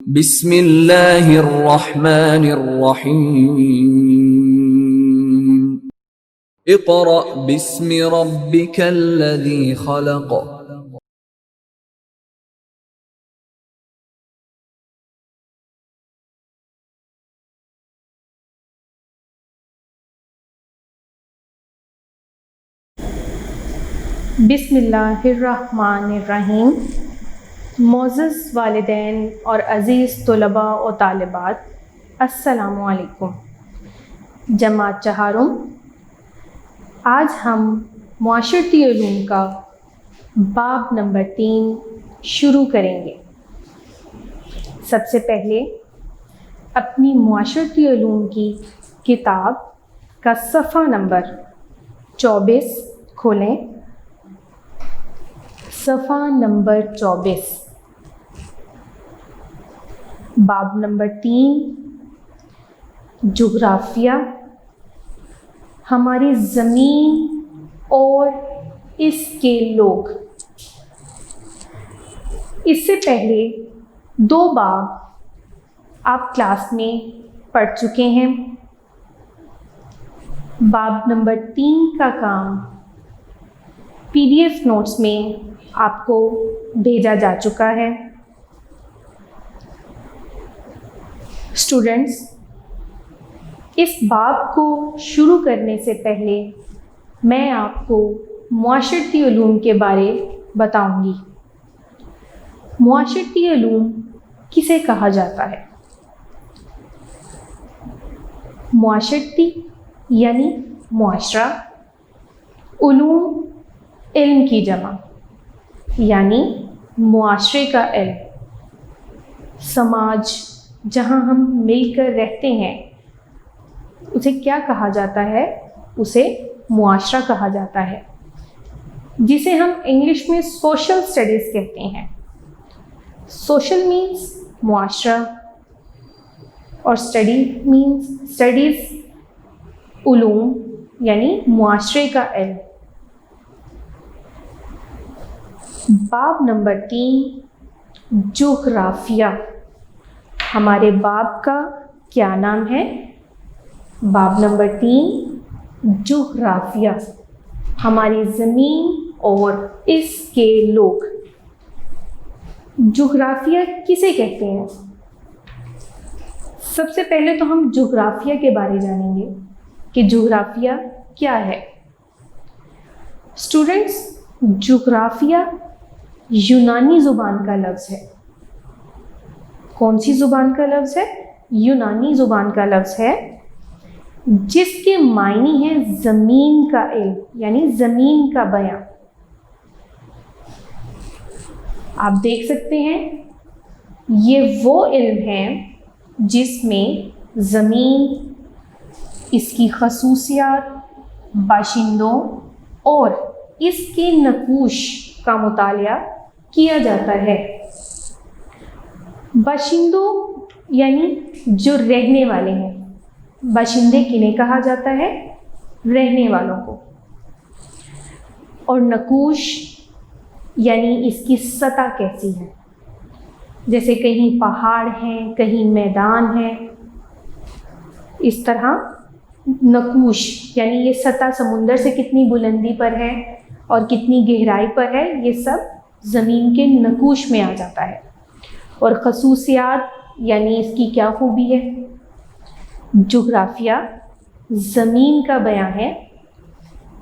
بسم اللہ الرحمن الرحیم اقرأ باسم ربک الذی خلق بسم اللہ الرحمن الرحیم۔ معزز والدین اور عزیز طلباء و طالبات، السلام علیکم۔ جماعت چہارم، آج ہم معاشرتی علوم کا باب نمبر 3 شروع کریں گے۔ سب سے پہلے اپنی معاشرتی علوم کی کتاب کا صفحہ نمبر 24 کھولیں۔ صفحہ نمبر 24، باب نمبر 3، جغرافیہ، ہماری زمین اور اس کے لوگ۔ اس سے پہلے 2 باب آپ کلاس میں پڑھ چکے ہیں۔ باب نمبر 3 کا کام PDF نوٹس میں آپ کو بھیجا جا چکا ہے۔ اسٹوڈنٹس، اس باب کو شروع کرنے سے پہلے میں آپ کو معاشرتی علوم کے بارے بتاؤں گی۔ معاشرتی علوم کسے کہا جاتا ہے؟ معاشرتی یعنی معاشرہ، علوم علم کی جمع یعنی معاشرے کا علم۔ سماج جہاں ہم مل کر رہتے ہیں اسے کیا کہا جاتا ہے؟ اسے معاشرہ کہا جاتا ہے، جسے ہم انگلش میں سوشل اسٹڈیز کہتے ہیں۔ سوشل مینس معاشرہ اور اسٹڈی مینس اسٹڈیز علوم یعنی معاشرے کا علم۔ باب نمبر 3، جغرافیہ۔ ہمارے باب کا کیا نام ہے؟ باب نمبر 3، جغرافیہ، ہماری زمین اور اس کے لوگ۔ جغرافیہ کسے کہتے ہیں؟ سب سے پہلے تو ہم جغرافیہ کے بارے جانیں گے کہ جغرافیہ کیا ہے۔ اسٹوڈنٹس، جغرافیہ یونانی زبان کا لفظ ہے۔ کون سی زبان کا لفظ ہے؟ یونانی زبان کا لفظ ہے، جس کے معنی ہے زمین کا علم یعنی زمین کا بیان۔ آپ دیکھ سکتے ہیں یہ وہ علم ہے جس میں زمین، اس کی خصوصیات، باشندوں اور اس کے نقوش کا مطالعہ کیا جاتا ہے۔ باشندوں یعنی جو رہنے والے ہیں۔ باشندے کنہیں کہا جاتا ہے؟ رہنے والوں کو۔ اور نقوش یعنی اس کی سطح کیسی ہے، جیسے کہیں پہاڑ ہیں، کہیں میدان ہے، اس طرح نقوش یعنی یہ سطح سمندر سے کتنی بلندی پر ہے اور کتنی گہرائی پر ہے، یہ سب زمین کے نقوش میں آ جاتا ہے۔ اور خصوصیات یعنی اس کی کیا خوبی ہے۔ جغرافیہ زمین کا بیان ہے۔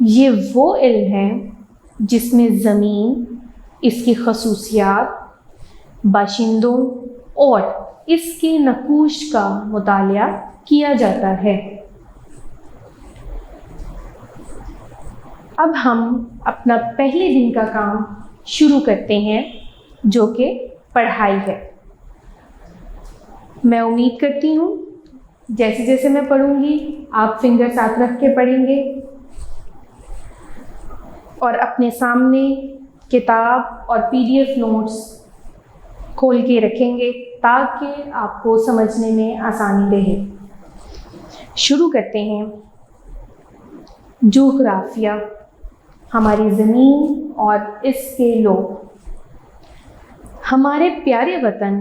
یہ وہ علم ہے جس میں زمین، اس کی خصوصیات، باشندوں اور اس کے نقوش کا مطالعہ کیا جاتا ہے۔ اب ہم اپنا پہلے دن کا کام شروع کرتے ہیں، جو کہ پڑھائی ہے۔ میں امید کرتی ہوں جیسے جیسے میں پڑھوں گی آپ فنگر ساتھ رکھ کے پڑھیں گے اور اپنے سامنے کتاب اور PDF نوٹس کھول کے رکھیں گے تاکہ آپ کو سمجھنے میں آسانی رہے۔ شروع کرتے ہیں۔ جغرافیہ، ہماری زمین اور اس کے لوگ۔ ہمارے پیارے وطن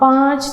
5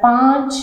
5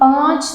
5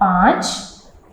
5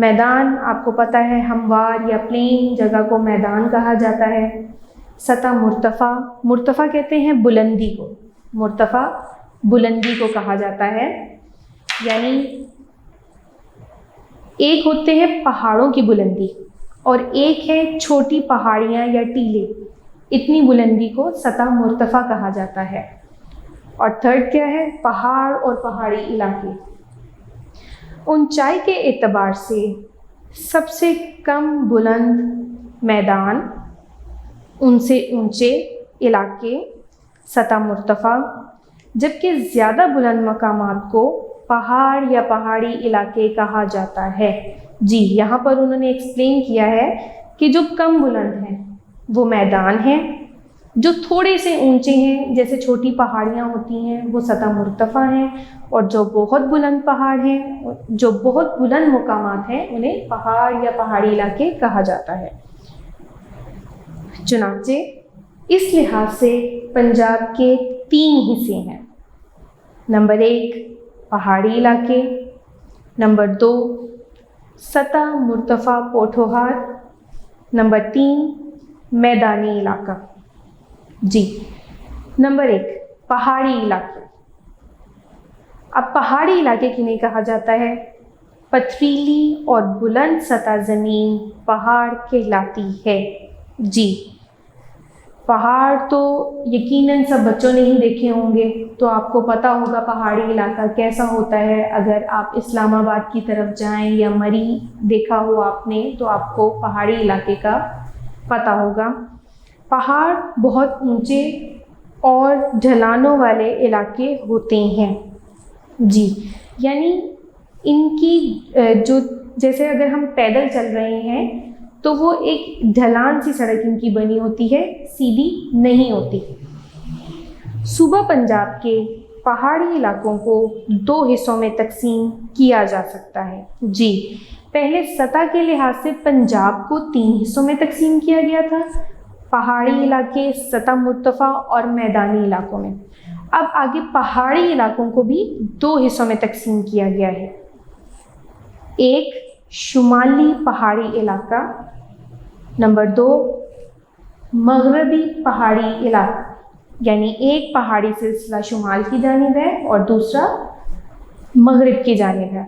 میدان آپ کو پتہ ہے ہموار یا پلین جگہ کو میدان کہا جاتا ہے. سطح مرتفع، مرتفع کہتے ہیں بلندی کو، مرتفع بلندی کو کہا جاتا ہے. یعنی ایک ہوتے ہیں پہاڑوں کی بلندی اور ایک ہے چھوٹی پہاڑیاں یا ٹیلے، اتنی بلندی کو سطح مرتفع کہا جاتا ہے. اور تھرڈ کیا ہے؟ پہاڑ اور پہاڑی علاقے. اونچائی کے اعتبار سے سب سے کم بلند میدان، ان سے اونچے علاقے سطح مرتفع، جبکہ زیادہ بلند مقامات کو پہاڑ یا پہاڑی علاقے کہا جاتا ہے. جی یہاں پر انہوں نے ایکسپلین کیا ہے کہ جو کم بلند ہیں وہ میدان ہیں، جو تھوڑے سے اونچے ہیں جیسے چھوٹی پہاڑیاں ہوتی ہیں وہ سطح مرتفع ہیں، اور جو بہت بلند پہاڑ ہیں، جو بہت بلند مقامات ہیں، انہیں پہاڑ یا پہاڑی علاقے کہا جاتا ہے. چنانچہ اس لحاظ سے پنجاب کے 3 حصے ہیں. نمبر 1 پہاڑی علاقے، نمبر 2 سطح مرتفع پوٹھوہار، نمبر 3 میدانی علاقہ. جی نمبر 1 پہاڑی علاقے. اب پہاڑی علاقے کنہیں کہا جاتا ہے؟ پتھریلی اور بلند سطح زمین پہاڑ کہلاتی ہے. جی پہاڑ تو یقیناً سب بچوں نے ہی دیکھے ہوں گے، تو آپ کو پتہ ہوگا پہاڑی علاقہ کیسا ہوتا ہے. اگر آپ اسلام آباد کی طرف جائیں یا مری دیکھا ہو آپ نے تو آپ کو پہاڑی علاقے کا پتہ ہوگا. پہاڑ بہت اونچے اور ڈھلانوں والے علاقے ہوتے ہیں. جی یعنی ان کی جو جیسے اگر ہم پیدل چل رہے ہیں تو وہ ایک ڈھلان سی سڑک ان کی بنی ہوتی ہے، سیدھی نہیں ہوتی. صوبہ پنجاب کے پہاڑی علاقوں کو 2 حصوں میں تقسیم کیا جا سکتا ہے. جی پہلے سطح کے لحاظ سے پنجاب کو 3 حصوں میں تقسیم کیا گیا تھا، پہاڑی علاقے، سطح مرتفع اور میدانی علاقوں میں. اب آگے پہاڑی علاقوں کو بھی 2 حصوں میں تقسیم کیا گیا ہے. ایک شمالی پہاڑی علاقہ، نمبر 2 مغربی پہاڑی علاقہ. یعنی ایک پہاڑی سلسلہ شمال کی جانب ہے اور دوسرا مغرب کی جانب ہے.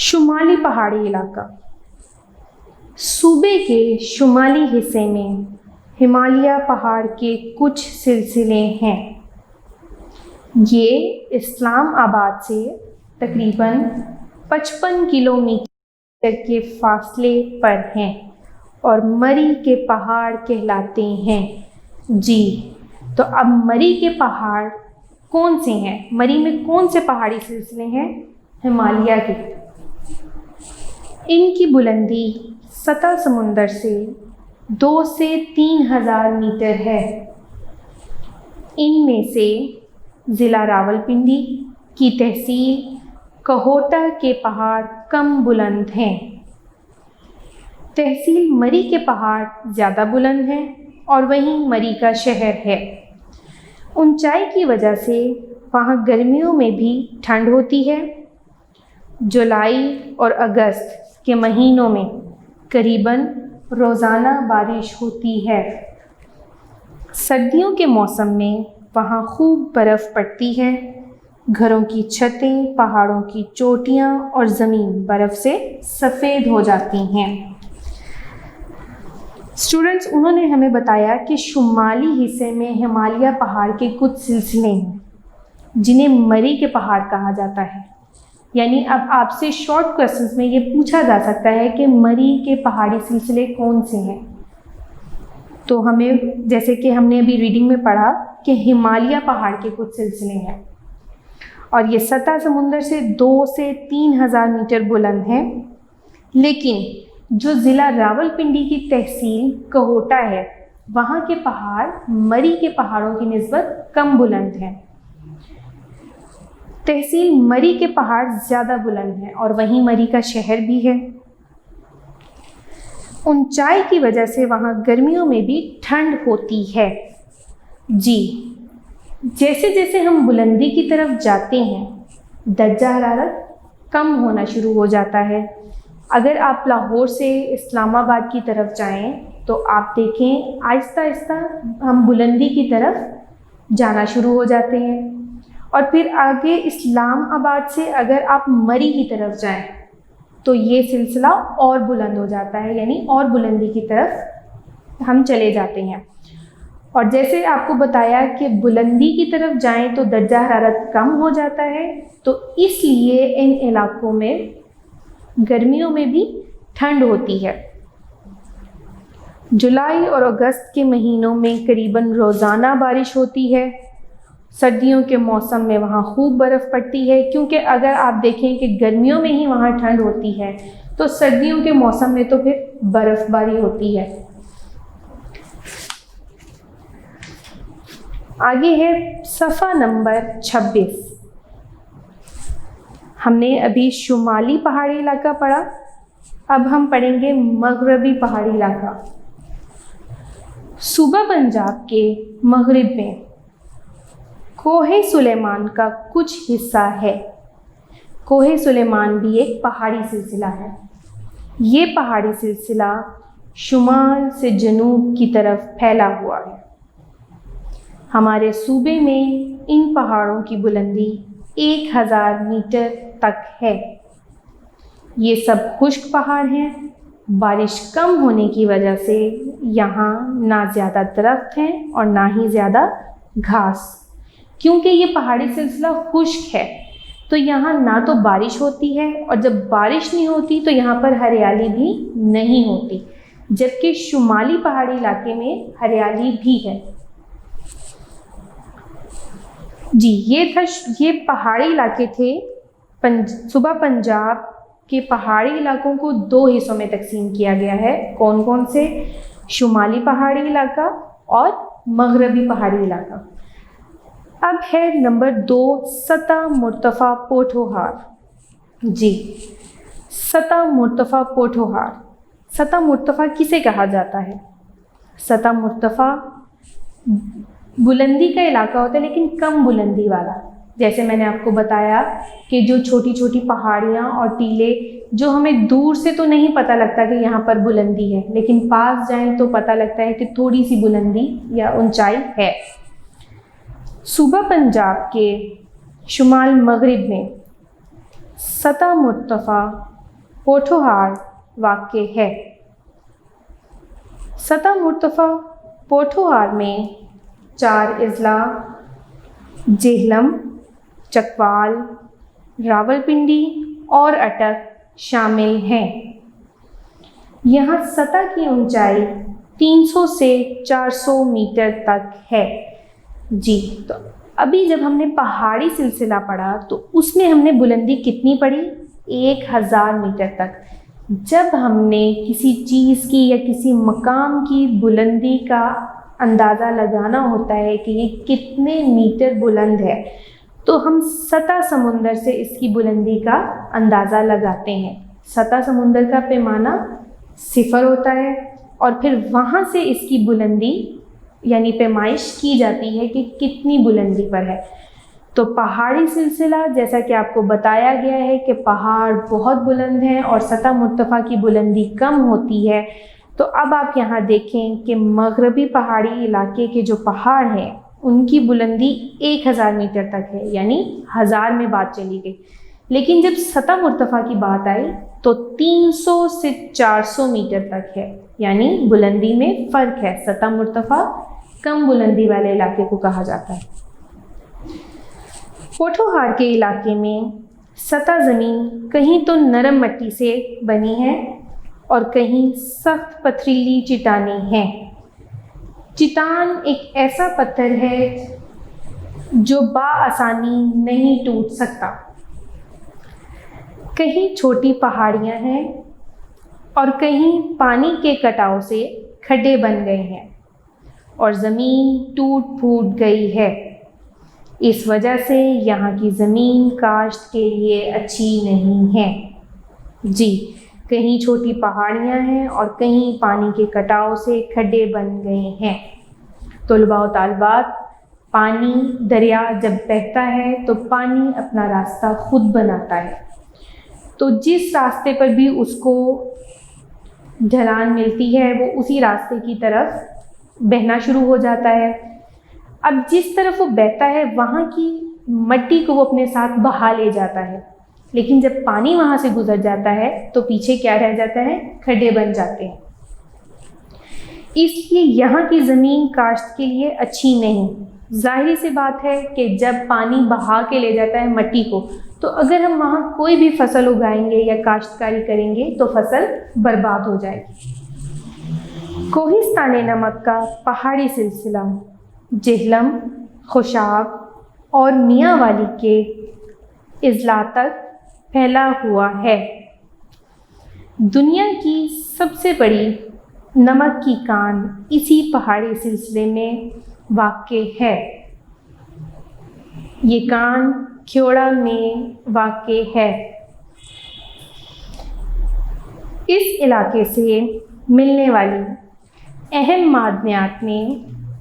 شمالی پہاڑی علاقہ صوبے کے شمالی حصے میں ہمالیہ پہاڑ کے کچھ سلسلے ہیں. یہ اسلام آباد سے تقریباً 55 کلومیٹر کے فاصلے پر ہیں اور مری کے پہاڑ کہلاتے ہیں. جی تو اب مری کے پہاڑ کون سے ہیں؟ مری میں کون سے پہاڑی سلسلے ہیں؟ ہمالیہ کے. ان کی بلندی سطح سمندر سے 2 سے 3 ہزار میٹر ہے. ان میں سے ضلع راولپنڈی کی تحصیل کہوٹہ کے پہاڑ کم بلند ہیں. تحصیل مری کے پہاڑ زیادہ بلند ہیں اور وہیں مری کا شہر ہے. اونچائی کی وجہ سے وہاں گرمیوں میں بھی ٹھنڈ ہوتی ہے. جولائی اور اگست کے مہینوں میں قریباً روزانہ بارش ہوتی ہے. سردیوں کے موسم میں وہاں خوب برف پڑتی ہے. گھروں کی چھتیں، پہاڑوں کی چوٹیاں اور زمین برف سے سفید ہو جاتی ہیں. اسٹوڈنٹس انہوں نے ہمیں بتایا کہ شمالی حصے میں ہمالیہ پہاڑ کے کچھ سلسلے ہیں جنہیں مری کے پہاڑ کہا جاتا ہے. یعنی اب آپ سے شارٹ کویسچنس میں یہ پوچھا جا سکتا ہے کہ مری کے پہاڑی سلسلے کون سے ہیں. تو ہمیں جیسے کہ ہم نے ابھی ریڈنگ میں پڑھا کہ ہمالیہ پہاڑ کے کچھ سلسلے ہیں اور یہ سطح سمندر سے 2 سے 3 ہزار میٹر بلند ہیں. لیکن جو ضلع راولپنڈی کی تحصیل کہوٹہ ہے وہاں کے پہاڑ مری کے پہاڑوں کی نسبت کم بلند ہیں. تحصیل مری کے پہاڑ زیادہ بلند ہیں اور وہیں مری کا شہر بھی ہے. اونچائی کی وجہ سے وہاں گرمیوں میں بھی ٹھنڈ ہوتی ہے. جی جیسے جیسے ہم بلندی کی طرف جاتے ہیں درجہ حرارت کم ہونا شروع ہو جاتا ہے۔ اگر آپ لاہور سے اسلام آباد کی طرف جائیں تو آپ دیکھیں آہستہ آہستہ ہم بلندی کی طرف جانا شروع ہو جاتے ہیں، اور پھر آگے اسلام آباد سے اگر آپ مری کی طرف جائیں تو یہ سلسلہ اور بلند ہو جاتا ہے، یعنی اور بلندی کی طرف ہم چلے جاتے ہیں۔ اور جیسے آپ کو بتایا کہ بلندی کی طرف جائیں تو درجہ حرارت کم ہو جاتا ہے، تو اس لیے ان علاقوں میں گرمیوں میں بھی ٹھنڈ ہوتی ہے۔ جولائی اور اگست کے مہینوں میں قریباً روزانہ بارش ہوتی ہے۔ سردیوں کے موسم میں وہاں خوب برف پڑتی ہے، کیونکہ اگر آپ دیکھیں کہ گرمیوں میں ہی وہاں ٹھنڈ ہوتی ہے تو سردیوں کے موسم میں تو پھر برف باری ہوتی ہے۔ آگے ہے صفحہ نمبر 26۔ ہم نے ابھی شمالی پہاڑی علاقہ پڑھا، اب ہم پڑھیں گے مغربی پہاڑی علاقہ۔ صوبہ پنجاب کے مغرب میں کوہ سلیمان کا کچھ حصہ ہے۔ کوہ سلیمان بھی ایک پہاڑی سلسلہ ہے۔ یہ پہاڑی سلسلہ شمال سے جنوب کی طرف پھیلا ہوا ہے۔ ہمارے صوبے میں ان پہاڑوں کی بلندی 1000 میٹر تک ہے۔ یہ سب خشک پہاڑ ہیں۔ بارش کم ہونے کی وجہ سے یہاں نہ زیادہ درخت ہیں اور نہ ہی زیادہ گھاس، کیونکہ یہ پہاڑی سلسلہ خشک ہے تو یہاں نہ تو بارش ہوتی ہے، اور جب بارش نہیں ہوتی تو یہاں پر ہریالی بھی نہیں ہوتی، جبکہ شمالی پہاڑی علاقے میں ہریالی بھی ہے۔ جی یہ پہاڑی علاقے تھے۔ صوبہ پنجاب کے پہاڑی علاقوں کو 2 حصوں میں تقسیم کیا گیا ہے۔ کون کون سے؟ شمالی پہاڑی علاقہ اور مغربی پہاڑی علاقہ۔ اب ہے نمبر 2 سطح مرتفع پوٹھوہار۔ جی سطح مرتفع پوٹھوہار، سطح مرتفع کسے کہا جاتا ہے؟ سطح مرتفع بلندی کا علاقہ ہوتا ہے لیکن کم بلندی والا۔ جیسے میں نے آپ کو بتایا کہ جو چھوٹی چھوٹی پہاڑیاں اور ٹیلے جو ہمیں دور سے تو نہیں پتہ لگتا کہ یہاں پر بلندی ہے، لیکن پاس جائیں تو پتہ لگتا ہے کہ تھوڑی سی بلندی یا اونچائی ہے۔ صوبہ پنجاب کے شمال مغرب میں سطح مرتفع پوٹھوہار واقع ہے۔ سطح مرتفع پوٹھوہار میں 4 اضلاع جہلم، چکوال، راولپنڈی اور اٹک شامل ہیں۔ یہاں سطح کی اونچائی 300 سے 400 میٹر تک ہے۔ جی تو ابھی جب ہم نے پہاڑی سلسلہ پڑھا تو اس میں ہم نے بلندی کتنی پڑھی؟ 1000 میٹر تک۔ جب ہم نے کسی چیز کی یا کسی مقام کی بلندی کا اندازہ لگانا ہوتا ہے کہ یہ کتنے میٹر بلند ہے تو ہم سطح سمندر سے اس کی بلندی کا اندازہ لگاتے ہیں۔ سطح سمندر کا پیمانہ 0 ہوتا ہے اور پھر وہاں سے اس کی بلندی یعنی پیمائش کی جاتی ہے کہ کتنی بلندی پر ہے۔ تو پہاڑی سلسلہ جیسا کہ آپ کو بتایا گیا ہے کہ پہاڑ بہت بلند ہیں اور سطح مرتفع کی بلندی کم ہوتی ہے، تو اب آپ یہاں دیکھیں کہ مغربی پہاڑی علاقے کے جو پہاڑ ہیں ان کی بلندی 1000 میٹر تک ہے، یعنی 1000 میں بات چلی گئی، لیکن جب سطح مرتفع کی بات آئی تو 300 سے 400 میٹر تک ہے، یعنی بلندی میں فرق ہے۔ سطح مرتفع کم بلندی والے علاقے کو کہا جاتا ہے۔ پوٹھوہار کے علاقے میں سطح زمین کہیں تو نرم مٹی سے بنی ہے اور کہیں سخت پتھریلی چٹانیں ہیں۔ چٹان ایک ایسا پتھر ہے جو بآسانی نہیں ٹوٹ سکتا۔ کہیں چھوٹی پہاڑیاں ہیں اور کہیں پانی کے کٹاؤ سے کھڈے بن گئے ہیں اور زمین ٹوٹ پھوٹ گئی ہے۔ اس وجہ سے یہاں کی زمین کاشت کے لیے اچھی نہیں ہے۔ جی کہیں چھوٹی پہاڑیاں ہیں اور کہیں پانی کے کٹاؤ سے کھڈے بن گئے ہیں۔ طلباء و طالبات، دریا جب بہتا ہے تو پانی اپنا راستہ خود بناتا ہے۔ تو جس راستے پر بھی اس کو ڈھلان ملتی ہے وہ اسی راستے کی طرف بہنا شروع ہو جاتا ہے۔ اب جس طرف وہ بہتا ہے وہاں کی مٹی کو وہ اپنے ساتھ بہا لے جاتا ہے، لیکن جب پانی وہاں سے گزر جاتا ہے تو پیچھے کیا رہ جاتا ہے؟ کھڈے بن جاتے ہیں۔ اس لیے یہاں کی زمین کاشت کے لیے اچھی نہیں۔ ظاہری سی بات ہے کہ جب پانی بہا کے لے جاتا ہے مٹی کو، تو اگر ہم وہاں کوئی بھی فصل اگائیں گے یا کاشتکاری کریں گے تو فصل برباد ہو جائے گی۔ کوہستان نمک کا پہاڑی سلسلہ جہلم، خوشاب اور میاں والی کے اضلاع تک پھیلا ہوا ہے۔ دنیا کی سب سے بڑی نمک کی کان اسی پہاڑی سلسلے میں واقع ہے۔ یہ کان کھیوڑا میں واقع ہے۔ اس علاقے سے ملنے والی اہم معدنیات میں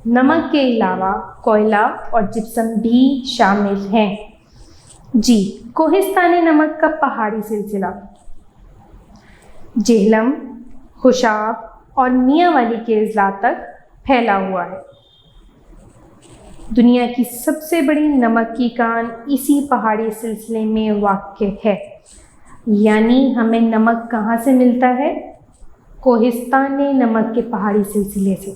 نمک کے علاوہ کوئلہ اور جپسم بھی شامل ہیں۔ جی، کوہستان نمک کا پہاڑی سلسلہ جہلم، خوشاب اور میاں والی کے اضلاع تک پھیلا ہوا ہے۔ دنیا کی سب سے بڑی نمک کی کان اسی پہاڑی سلسلے میں واقع ہے۔ یعنی ہمیں نمک کہاں سے ملتا ہے؟ کوہستان نمک کے پہاڑی سلسلے سے۔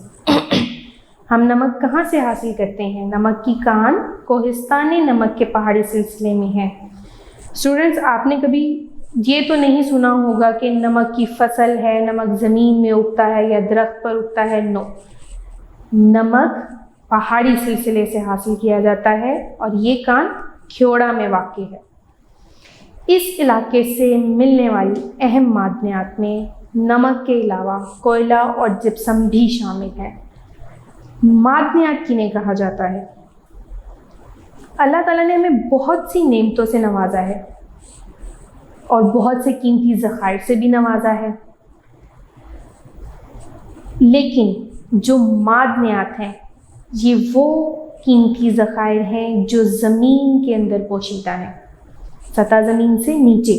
ہم نمک کہاں سے حاصل کرتے ہیں؟ نمک کی کان کوہستان نمک کے پہاڑی سلسلے میں ہے۔ اسٹوڈنٹس، آپ نے کبھی یہ تو نہیں سنا ہوگا کہ نمک کی فصل ہے، نمک زمین میں اگتا ہے یا درخت پر اگتا ہے۔ نو، نمک پہاڑی سلسلے سے حاصل کیا جاتا ہے اور یہ کان کھیوڑا میں واقع ہے۔ اس علاقے سے ملنے والی اہم معدنیات میں نمک کے علاوہ کوئلہ اور جپسم بھی شامل ہے۔ معدنیات کنہیں کہا جاتا ہے؟ اللہ تعالیٰ نے ہمیں بہت سی نعمتوں سے نوازا ہے اور بہت سے قیمتی ذخائر سے بھی نوازا ہے، لیکن جو معدنیات ہیں یہ وہ قیمتی ذخائر ہیں جو زمین کے اندر پوشیدہ ہیں، سطح زمین سے نیچے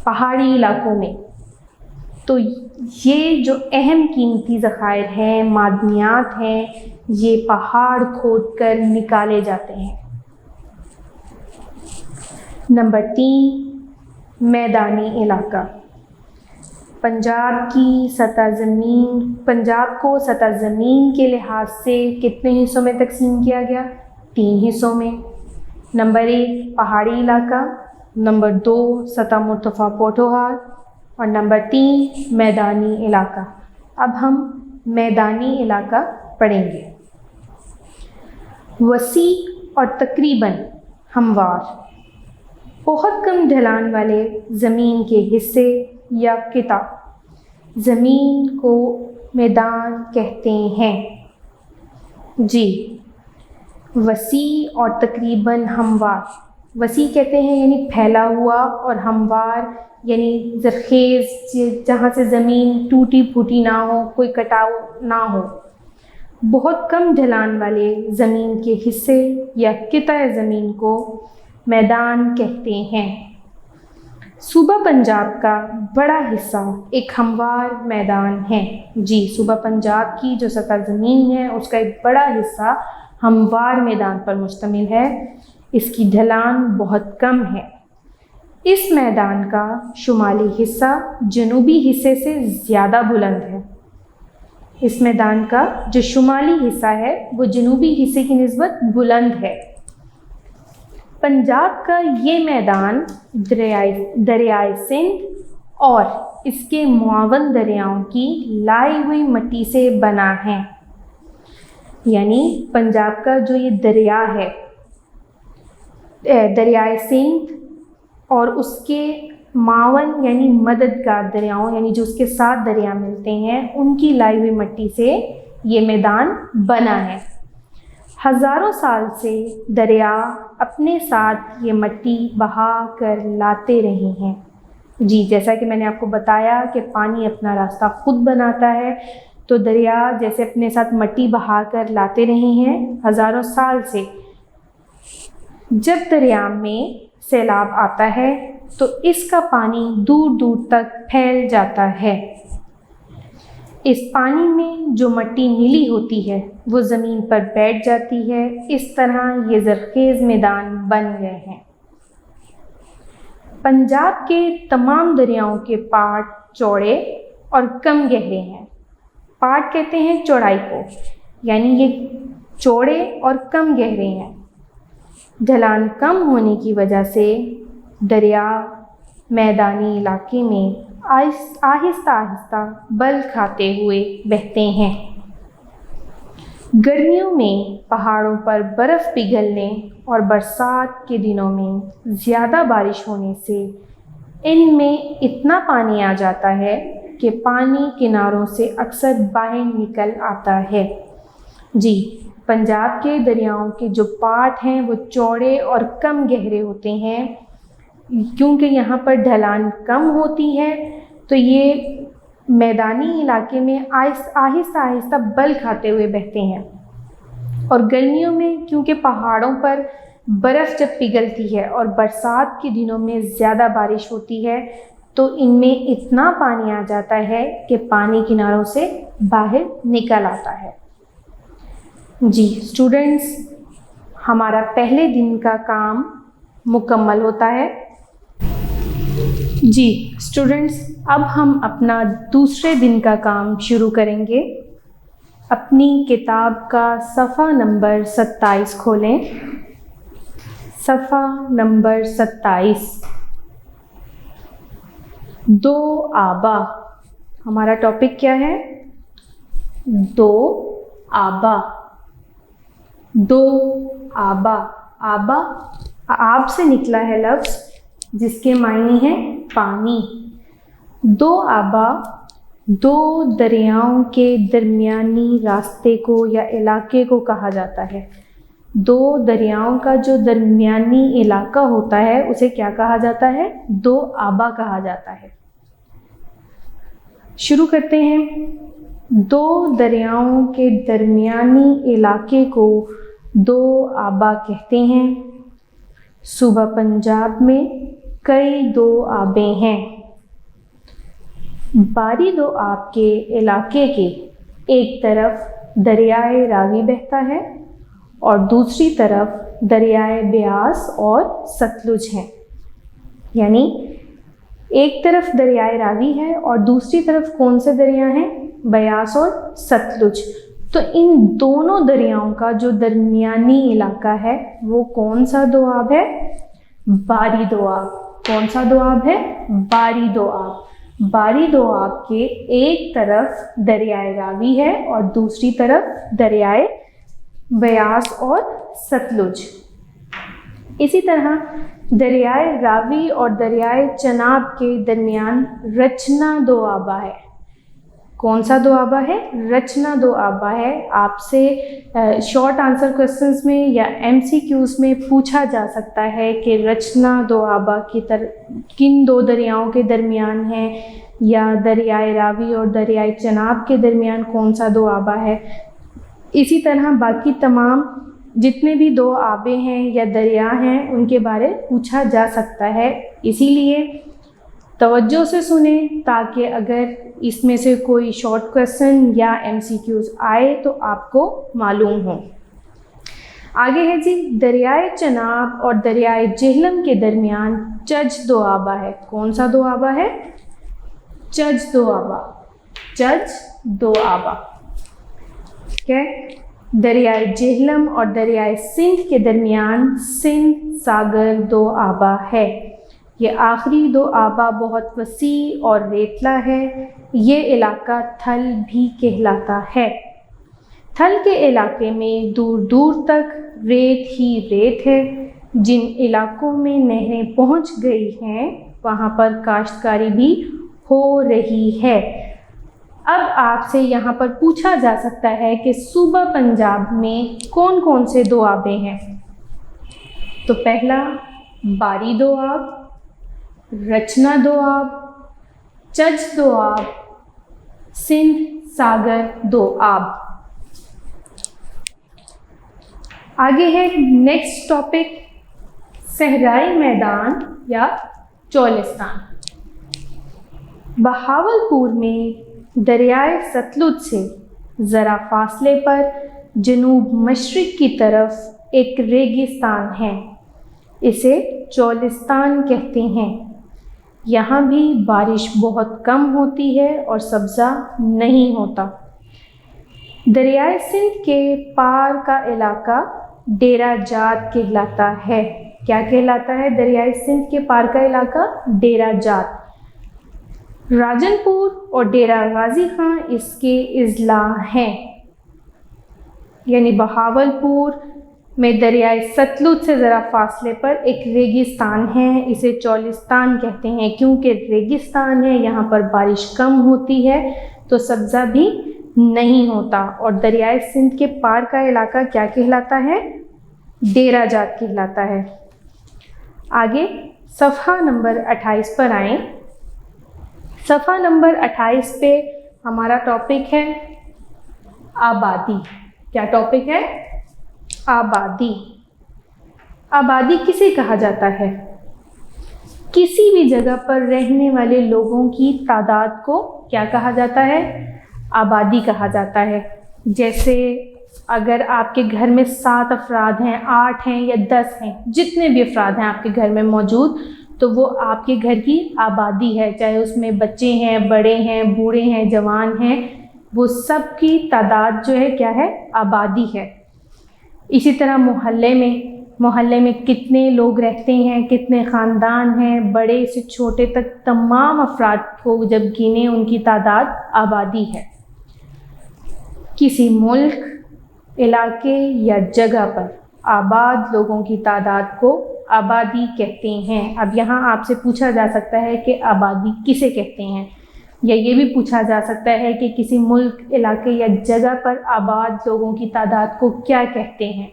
پہاڑی علاقوں میں۔ تو یہ جو اہم قیمتی ذخائر ہیں، معدنیات ہیں، یہ پہاڑ کھود کر نکالے جاتے ہیں۔ نمبر 3، میدانی علاقہ۔ پنجاب کو سطح زمین کے لحاظ سے کتنے حصوں میں تقسیم کیا گیا؟ 3 حصوں میں۔ نمبر 1 پہاڑی علاقہ، نمبر 2 سطح مرتفع پوٹوہار اور نمبر 3 میدانی علاقہ۔ اب ہم میدانی علاقہ پڑھیں گے۔ وسیع اور تقریباً ہموار، بہت کم ڈھلان والے زمین کے حصے یا قطع زمین کو میدان کہتے ہیں۔ جی، وسیع اور تقریباً ہموار۔ وسیع کہتے ہیں یعنی پھیلا ہوا، اور ہموار یعنی زرخیز، جہاں سے زمین ٹوٹی پھوٹی نہ ہو، کوئی کٹاؤ نہ ہو۔ بہت کم ڈھلان والے زمین کے حصے یا قطع زمین کو میدان کہتے ہیں۔ صوبہ پنجاب کا بڑا حصہ ایک ہموار میدان ہے۔ جی، صوبہ پنجاب کی جو سطح زمین ہے اس کا ایک بڑا حصہ ہموار میدان پر مشتمل ہے، اس کی ڈھلان بہت کم ہے۔ اس میدان کا شمالی حصہ جنوبی حصے سے زیادہ بلند ہے۔ اس میدان کا جو شمالی حصہ ہے وہ جنوبی حصے کی نسبت بلند ہے۔ پنجاب کا یہ میدان دریائے سندھ اور اس کے معاون دریاؤں کی لائی ہوئی مٹی سے بنا ہے۔ یعنی پنجاب کا جو یہ دریا ہے، دریائے سندھ اور اس کے معاون یعنی مددگار دریاؤں، یعنی جو اس کے ساتھ دریا ملتے ہیں، ان کی لائی ہوئی مٹی سے یہ میدان بنا ہے۔ ہزاروں سال سے دریا اپنے ساتھ یہ مٹی بہا کر لاتے رہے ہیں۔ جی، جیسا کہ میں نے آپ کو بتایا کہ پانی اپنا راستہ خود بناتا ہے، تو دریا جیسے اپنے ساتھ مٹی بہا کر لاتے رہے ہیں ہزاروں سال سے۔ جب دریا میں سیلاب آتا ہے تو اس کا پانی دور دور تک پھیل جاتا ہے۔ اس پانی میں جو مٹی ملی ہوتی ہے وہ زمین پر بیٹھ جاتی ہے، اس طرح یہ زرخیز میدان بن گئے ہیں۔ پنجاب کے تمام دریاؤں کے پاٹ چوڑے اور کم گہرے ہیں۔ پاٹ کہتے ہیں چوڑائی کو، یعنی یہ چوڑے اور کم گہرے ہیں۔ ڈھلان کم ہونے کی وجہ سے دریا میدانی علاقے میں آہستہ آہستہ بل کھاتے ہوئے بہتے ہیں۔ گرمیوں میں پہاڑوں پر برف پگھلنے اور برسات کے دنوں میں زیادہ بارش ہونے سے ان میں اتنا پانی آ جاتا ہے کہ پانی کناروں سے اکثر باہر نکل آتا ہے۔ جی، پنجاب کے دریاؤں کے جو پاٹ ہیں وہ چوڑے اور کم گہرے ہوتے ہیں، کیونکہ یہاں پر ڈھلان کم ہوتی ہے تو یہ میدانی علاقے میں آہستہ آہستہ بل کھاتے ہوئے بہتے ہیں۔ اور گرمیوں میں کیونکہ پہاڑوں پر برف جب پگھلتی ہے اور برسات کے دنوں میں زیادہ بارش ہوتی ہے تو ان میں اتنا پانی آ جاتا ہے کہ پانی کناروں سے باہر نکل آتا ہے۔ جی اسٹوڈنٹس، ہمارا پہلے دن کا کام مکمل ہوتا ہے۔ جی اسٹوڈنٹس، اب ہم اپنا دوسرے دن کا کام شروع کریں گے۔ اپنی کتاب کا صفحہ نمبر 27 کھولیں۔ صفحہ نمبر 27، دو آبا۔ ہمارا ٹاپک کیا ہے؟ دو آبا۔ دو آبا، آبا آب سے نکلا ہے لفظ جس کے معنی ہے پانی۔ دو آبا دو دریاؤں کے درمیانی راستے کو یا علاقے کو کہا جاتا ہے۔ دو دریاؤں کا جو درمیانی علاقہ ہوتا ہے اسے کیا کہا جاتا ہے؟ دو آبا کہا جاتا ہے۔ شروع کرتے ہیں۔ دو دریاؤں کے درمیانی علاقے کو دو آبا کہتے ہیں۔ صوبہ پنجاب میں کئی دو آبیں ہیں۔ باری دو آب کے علاقے کے ایک طرف دریائے راوی بہتا ہے اور دوسری طرف دریائے بیاس اور ستلج ہیں۔ یعنی ایک طرف دریائے راوی ہے اور دوسری طرف کون سے دریا ہیں؟ بیاس اور ستلج۔ تو ان دونوں دریاؤں کا جو درمیانی علاقہ ہے وہ کون سا دو آب ہے؟ باری دو آب۔ کون سا دو آب ہے؟ باری دو آب۔ باری دو آب کے ایک طرف دریائے راوی ہے اور دوسری طرف دریائے بیاس اور ستلج۔ اسی طرح دریائے راوی اور دریائے چناب کے درمیان رچنا دو آبا ہے۔ کون سا دو آبا ہے؟ رچنا دو آبا ہے۔ آپ سے شارٹ آنسر کوسچنز میں یا MCQs میں پوچھا جا سکتا ہے کہ رچنا دو آبا کن دو دریاؤں کے درمیان ہے، یا دریائے راوی اور دریائے چناب کے درمیان کون سا دو آبا ہے۔ اسی طرح باقی تمام جتنے بھی دو آبیں ہیں یا دریا ہیں ان کے بارے پوچھا جا سکتا ہے۔ اسی لیے توجہ سے سنیں تاکہ اگر اس میں سے کوئی شارٹ کوسچن یا MCQs آئے تو آپ کو معلوم ہو۔ آگے ہے جی، دریائے چناب اور دریائے جہلم کے درمیان چج دو آبا ہے۔ کون سا دو آبا ہے؟ چج دو آبا۔ چج دو آبا۔ دریائے جہلم اور دریائے سندھ کے درمیان سندھ ساگر دو آبا ہے۔ یہ آخری دو آبا بہت وسیع اور ریتلا ہے۔ یہ علاقہ تھل بھی کہلاتا ہے۔ تھل کے علاقے میں دور دور تک ریت ہی ریت ہے۔ جن علاقوں میں نہریں پہنچ گئی ہیں وہاں پر کاشتکاری بھی ہو رہی ہے۔ اب آپ سے یہاں پر پوچھا جا سکتا ہے کہ صوبہ پنجاب میں کون کون سے دو آبیں ہیں؟ تو پہلا باری دو آب، رچنا دو آب، چج دو آب، سندھ ساگر دو آب۔ آگے ہے نیکسٹ ٹاپک صحرائی میدان یا چولستان۔ بہاولپور میں دریائے ستلج سے ذرا فاصلے پر جنوب مشرق کی طرف ایک ریگستان ہے، اسے چولستان کہتے ہیں۔ یہاں بھی بارش بہت کم ہوتی ہے اور سبزہ نہیں ہوتا۔ دریائے سندھ کے پار کا علاقہ ڈیرہ جات کہلاتا ہے۔ کیا کہلاتا ہے دریائے سندھ کے پار کا علاقہ؟ ڈیرہ جات۔ راجن پور اور ڈیرہ غازی خان اس کے اضلاع ہیں۔ یعنی بہاولپور میں دریائے ستلج سے ذرا فاصلے پر ایک ریگستان ہے، اسے چولستان کہتے ہیں کیونکہ ریگستان ہے، یہاں پر بارش کم ہوتی ہے تو سبزہ بھی نہیں ہوتا۔ اور دریائے سندھ کے پار کا علاقہ کیا کہلاتا ہے؟ ڈیرہ جات کہلاتا ہے۔ آگے صفحہ نمبر 28 پر آئیں۔ صفحہ نمبر 28 پہ ہمارا ٹاپک ہے آبادی۔ کیا ٹاپک ہے؟ آبادی۔ آبادی کسے کہا جاتا ہے؟ کسی بھی جگہ پر رہنے والے لوگوں کی تعداد کو کیا کہا جاتا ہے؟ آبادی کہا جاتا ہے۔ جیسے اگر آپ کے گھر میں 7 افراد ہیں، 8 ہیں یا 10 ہیں، جتنے بھی افراد ہیں آپ کے گھر میں موجود، تو وہ آپ کے گھر کی آبادی ہے، چاہے اس میں بچے ہیں، بڑے ہیں، بوڑھے ہیں، جوان ہیں، وہ سب کی تعداد جو ہے کیا ہے؟ آبادی ہے۔ اسی طرح محلے میں کتنے لوگ رہتے ہیں، کتنے خاندان ہیں، بڑے سے چھوٹے تک تمام افراد کو جب گنیں ان کی تعداد آبادی ہے۔ کسی ملک، علاقے یا جگہ پر آباد لوگوں کی تعداد کو آبادی کہتے ہیں۔ اب یہاں آپ سے پوچھا جا سکتا ہے کہ آبادی کسے کہتے ہیں، یا یہ بھی پوچھا جا سکتا ہے کہ کسی ملک، علاقے یا جگہ پر آباد لوگوں کی تعداد کو کیا کہتے ہیں؟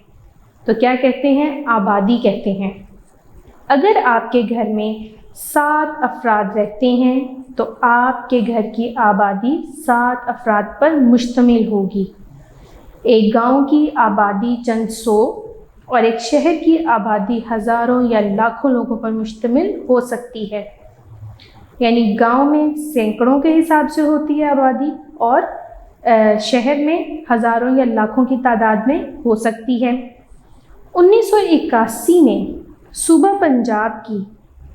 تو کیا کہتے ہیں؟ آبادی کہتے ہیں۔ اگر آپ کے گھر میں 7 افراد رہتے ہیں تو آپ کے گھر کی آبادی 7 افراد پر مشتمل ہوگی۔ ایک گاؤں کی آبادی چند سو اور ایک شہر کی آبادی ہزاروں یا لاکھوں لوگوں پر مشتمل ہو سکتی ہے۔ یعنی گاؤں میں سینکڑوں کے حساب سے ہوتی ہے آبادی، اور شہر میں ہزاروں یا لاکھوں کی تعداد میں ہو سکتی ہے۔ 1981 میں صوبہ پنجاب کی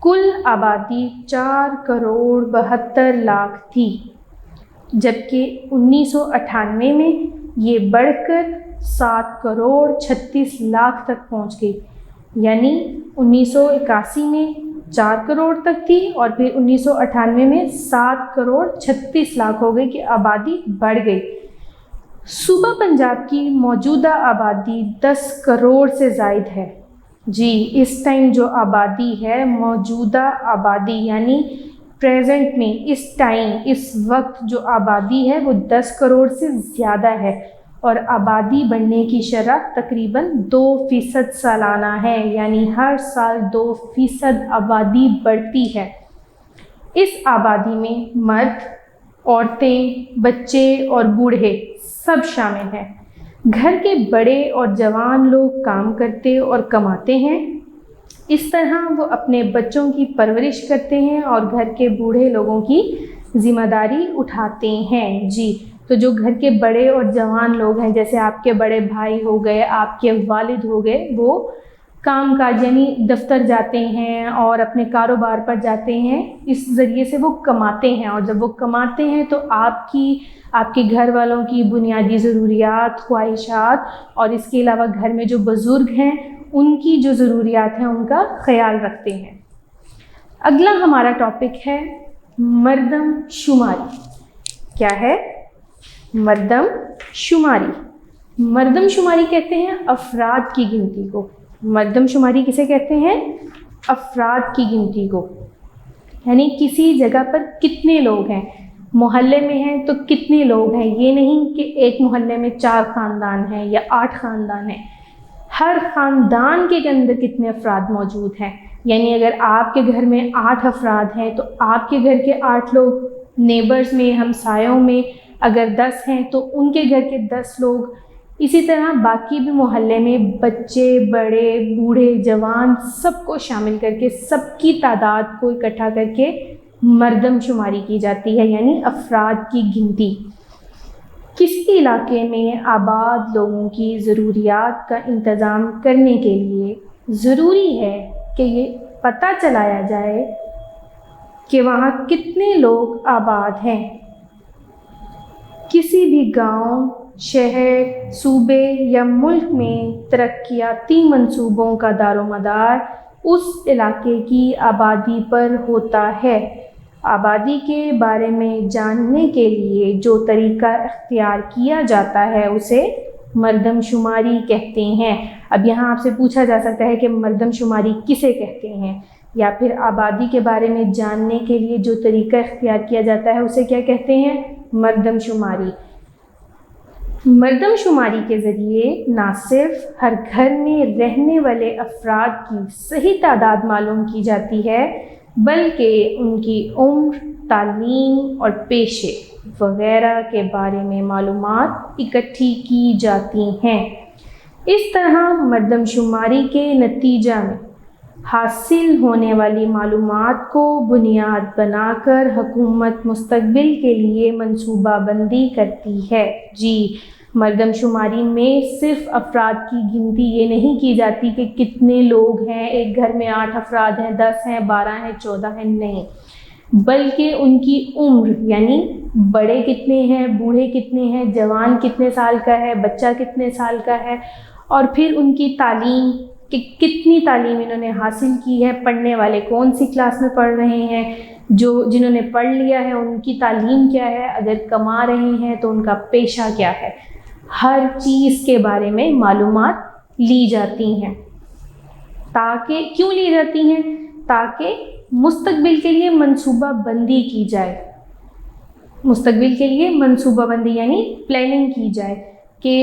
کل آبادی 4,72,00,000 تھی، جبکہ 1998 میں یہ بڑھ کر 7,36,00,000 تک پہنچ گئی۔ یعنی 1981 میں 4 کروڑ تک تھی اور پھر 1998 میں 7,36,00,000 ہو گئی کہ آبادی بڑھ گئی۔ صوبہ پنجاب کی موجودہ آبادی 10 کروڑ سے زائد ہے۔ جی، اس ٹائم جو آبادی ہے، موجودہ آبادی یعنی پریزنٹ میں اس وقت جو آبادی ہے وہ 10 کروڑ سے زیادہ ہے، اور آبادی بڑھنے کی شرح تقریباً 2% سالانہ ہے، یعنی ہر سال 2% آبادی بڑھتی ہے۔ اس آبادی میں مرد، عورتیں، بچے اور بوڑھے سب شامل ہیں۔ گھر کے بڑے اور جوان لوگ کام کرتے اور کماتے ہیں، اس طرح وہ اپنے بچوں کی پرورش کرتے ہیں اور گھر کے بوڑھے لوگوں کی ذمہ داری اٹھاتے ہیں۔ جی، تو جو گھر کے بڑے اور جوان لوگ ہیں، جیسے آپ کے بڑے بھائی ہو گئے، آپ کے والد ہو گئے، وہ کام کاج یعنی دفتر جاتے ہیں اور اپنے کاروبار پر جاتے ہیں، اس ذریعے سے وہ کماتے ہیں، اور جب وہ کماتے ہیں تو آپ کے گھر والوں کی بنیادی ضروریات، خواہشات، اور اس کے علاوہ گھر میں جو بزرگ ہیں ان کی جو ضروریات ہیں ان کا خیال رکھتے ہیں۔ اگلا ہمارا ٹاپک ہے مردم شماری۔ کیا ہے؟ مردم شماری۔ مردم شماری کہتے ہیں افراد کی گنتی کو۔ مردم شماری کسے کہتے ہیں؟ افراد کی گنتی کو، یعنی کسی جگہ پر کتنے لوگ ہیں، محلے میں ہیں تو کتنے لوگ ہیں، یہ نہیں کہ ایک محلے میں 4 خاندان ہیں یا 8 خاندان ہیں، ہر خاندان کے اندر کتنے افراد موجود ہیں۔ یعنی اگر آپ کے گھر میں 8 افراد ہیں تو آپ کے گھر کے 8 لوگ، نیبرز میں، ہمسایوں میں اگر 10 ہیں تو ان کے گھر کے 10 لوگ، اسی طرح باقی بھی محلے میں بچے، بڑے، بوڑھے، جوان سب کو شامل کر کے سب کی تعداد کو اکٹھا کر کے مردم شماری کی جاتی ہے، یعنی افراد کی گنتی۔ کسی علاقے میں آباد لوگوں کی ضروریات کا انتظام کرنے کے لیے ضروری ہے کہ یہ پتہ چلایا جائے کہ وہاں کتنے لوگ آباد ہیں۔ کسی بھی گاؤں، شہر، صوبے یا ملک میں ترقیاتی منصوبوں کا دار و مدار اس علاقے کی آبادی پر ہوتا ہے۔ آبادی کے بارے میں جاننے کے لیے جو طریقہ اختیار کیا جاتا ہے اسے مردم شماری کہتے ہیں۔ اب یہاں آپ سے پوچھا جا سکتا ہے کہ مردم شماری کسے کہتے ہیں، یا پھر آبادی کے بارے میں جاننے کے لیے جو طریقہ اختیار کیا جاتا ہے اسے کیا کہتے ہیں؟ مردم شماری۔ مردم شماری کے ذریعے نہ صرف ہر گھر میں رہنے والے افراد کی صحیح تعداد معلوم کی جاتی ہے، بلکہ ان کی عمر، تعلیم اور پیشے وغیرہ کے بارے میں معلومات اکٹھی کی جاتی ہیں۔ اس طرح مردم شماری کے نتیجہ میں حاصل ہونے والی معلومات کو بنیاد بنا کر حکومت مستقبل کے لیے منصوبہ بندی کرتی ہے۔ جی، مردم شماری میں صرف افراد کی گنتی یہ نہیں کی جاتی کہ کتنے لوگ ہیں، ایک گھر میں 8 افراد ہیں، 10 ہیں، 12 ہیں، 14 ہیں، نہیں، بلکہ ان کی عمر، یعنی بڑے کتنے ہیں، بوڑھے کتنے ہیں، جوان کتنے سال کا ہے، بچہ کتنے سال کا ہے، اور پھر ان کی تعلیم کہ کتنی تعلیم انہوں نے حاصل کی ہے، پڑھنے والے کون سی کلاس میں پڑھ رہے ہیں، جنہوں نے پڑھ لیا ہے ان کی تعلیم کیا ہے، اگر کما رہے ہیں تو ان کا پیشہ کیا ہے، ہر چیز کے بارے میں معلومات لی جاتی ہیں۔ تاکہ کیوں لی جاتی ہیں؟ تاکہ مستقبل کے لیے منصوبہ بندی کی جائے۔ مستقبل کے لیے منصوبہ بندی یعنی پلاننگ کی جائے کہ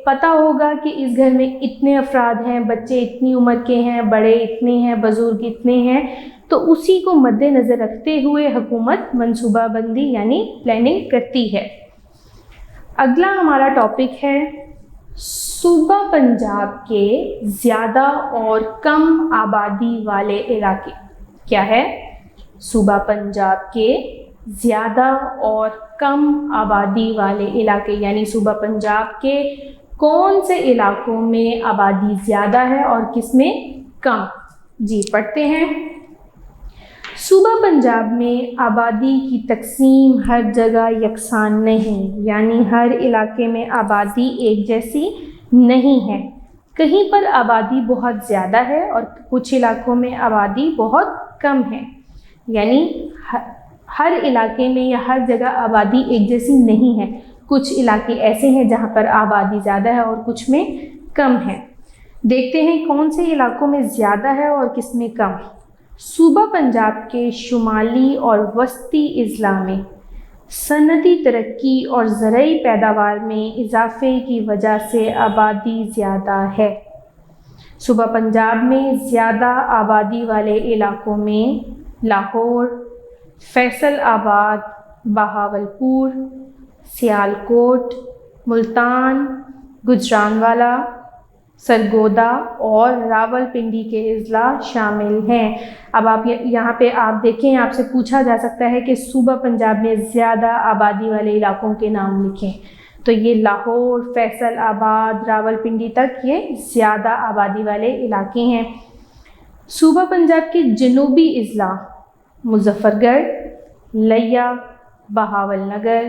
پتہ ہوگا کہ اس گھر میں اتنے افراد ہیں، بچے اتنی عمر کے ہیں، بڑے اتنے ہیں، بزرگ اتنے ہیں، تو اسی کو مد نظر رکھتے ہوئے حکومت منصوبہ بندی یعنی پلاننگ کرتی ہے۔ اگلا ہمارا ٹاپک ہے صوبہ پنجاب کے زیادہ اور کم آبادی والے علاقے۔ کیا ہے؟ صوبہ پنجاب کے زیادہ اور کم آبادی والے علاقے، یعنی صوبہ پنجاب کے کون سے علاقوں میں آبادی زیادہ ہے اور کس میں کم؟ جی پڑھتے ہیں۔ صوبہ پنجاب میں آبادی کی تقسیم ہر جگہ یکساں نہیں، یعنی ہر علاقے میں آبادی ایک جیسی نہیں ہے۔ کہیں پر آبادی بہت زیادہ ہے اور کچھ علاقوں میں آبادی بہت کم ہے، یعنی ہر علاقے میں یا ہر جگہ آبادی ایک جیسی نہیں ہے۔ کچھ علاقے ایسے ہیں جہاں پر آبادی زیادہ ہے اور کچھ میں کم ہے۔ دیکھتے ہیں کون سے علاقوں میں زیادہ ہے اور کس میں کم۔ صوبہ پنجاب کے شمالی اور وسطی اضلاع میں صنعتی ترقی اور زرعی پیداوار میں اضافے کی وجہ سے آبادی زیادہ ہے۔ صوبہ پنجاب میں زیادہ آبادی والے علاقوں میں لاہور، فیصل آباد، بہاولپور، سیالکوٹ، ملتان، گجرانوالہ، سرگودا اور راولپنڈی کے اضلاع شامل ہیں۔ اب آپ یہاں پہ آپ دیکھیں، آپ سے پوچھا جا سکتا ہے کہ صوبہ پنجاب میں زیادہ آبادی والے علاقوں کے نام لکھیں، تو یہ لاہور، فیصل آباد، راولپنڈی تک یہ زیادہ آبادی والے علاقے ہیں۔ صوبہ پنجاب کے جنوبی اضلاع مظفر گڑھ، لیا، بہاول نگر،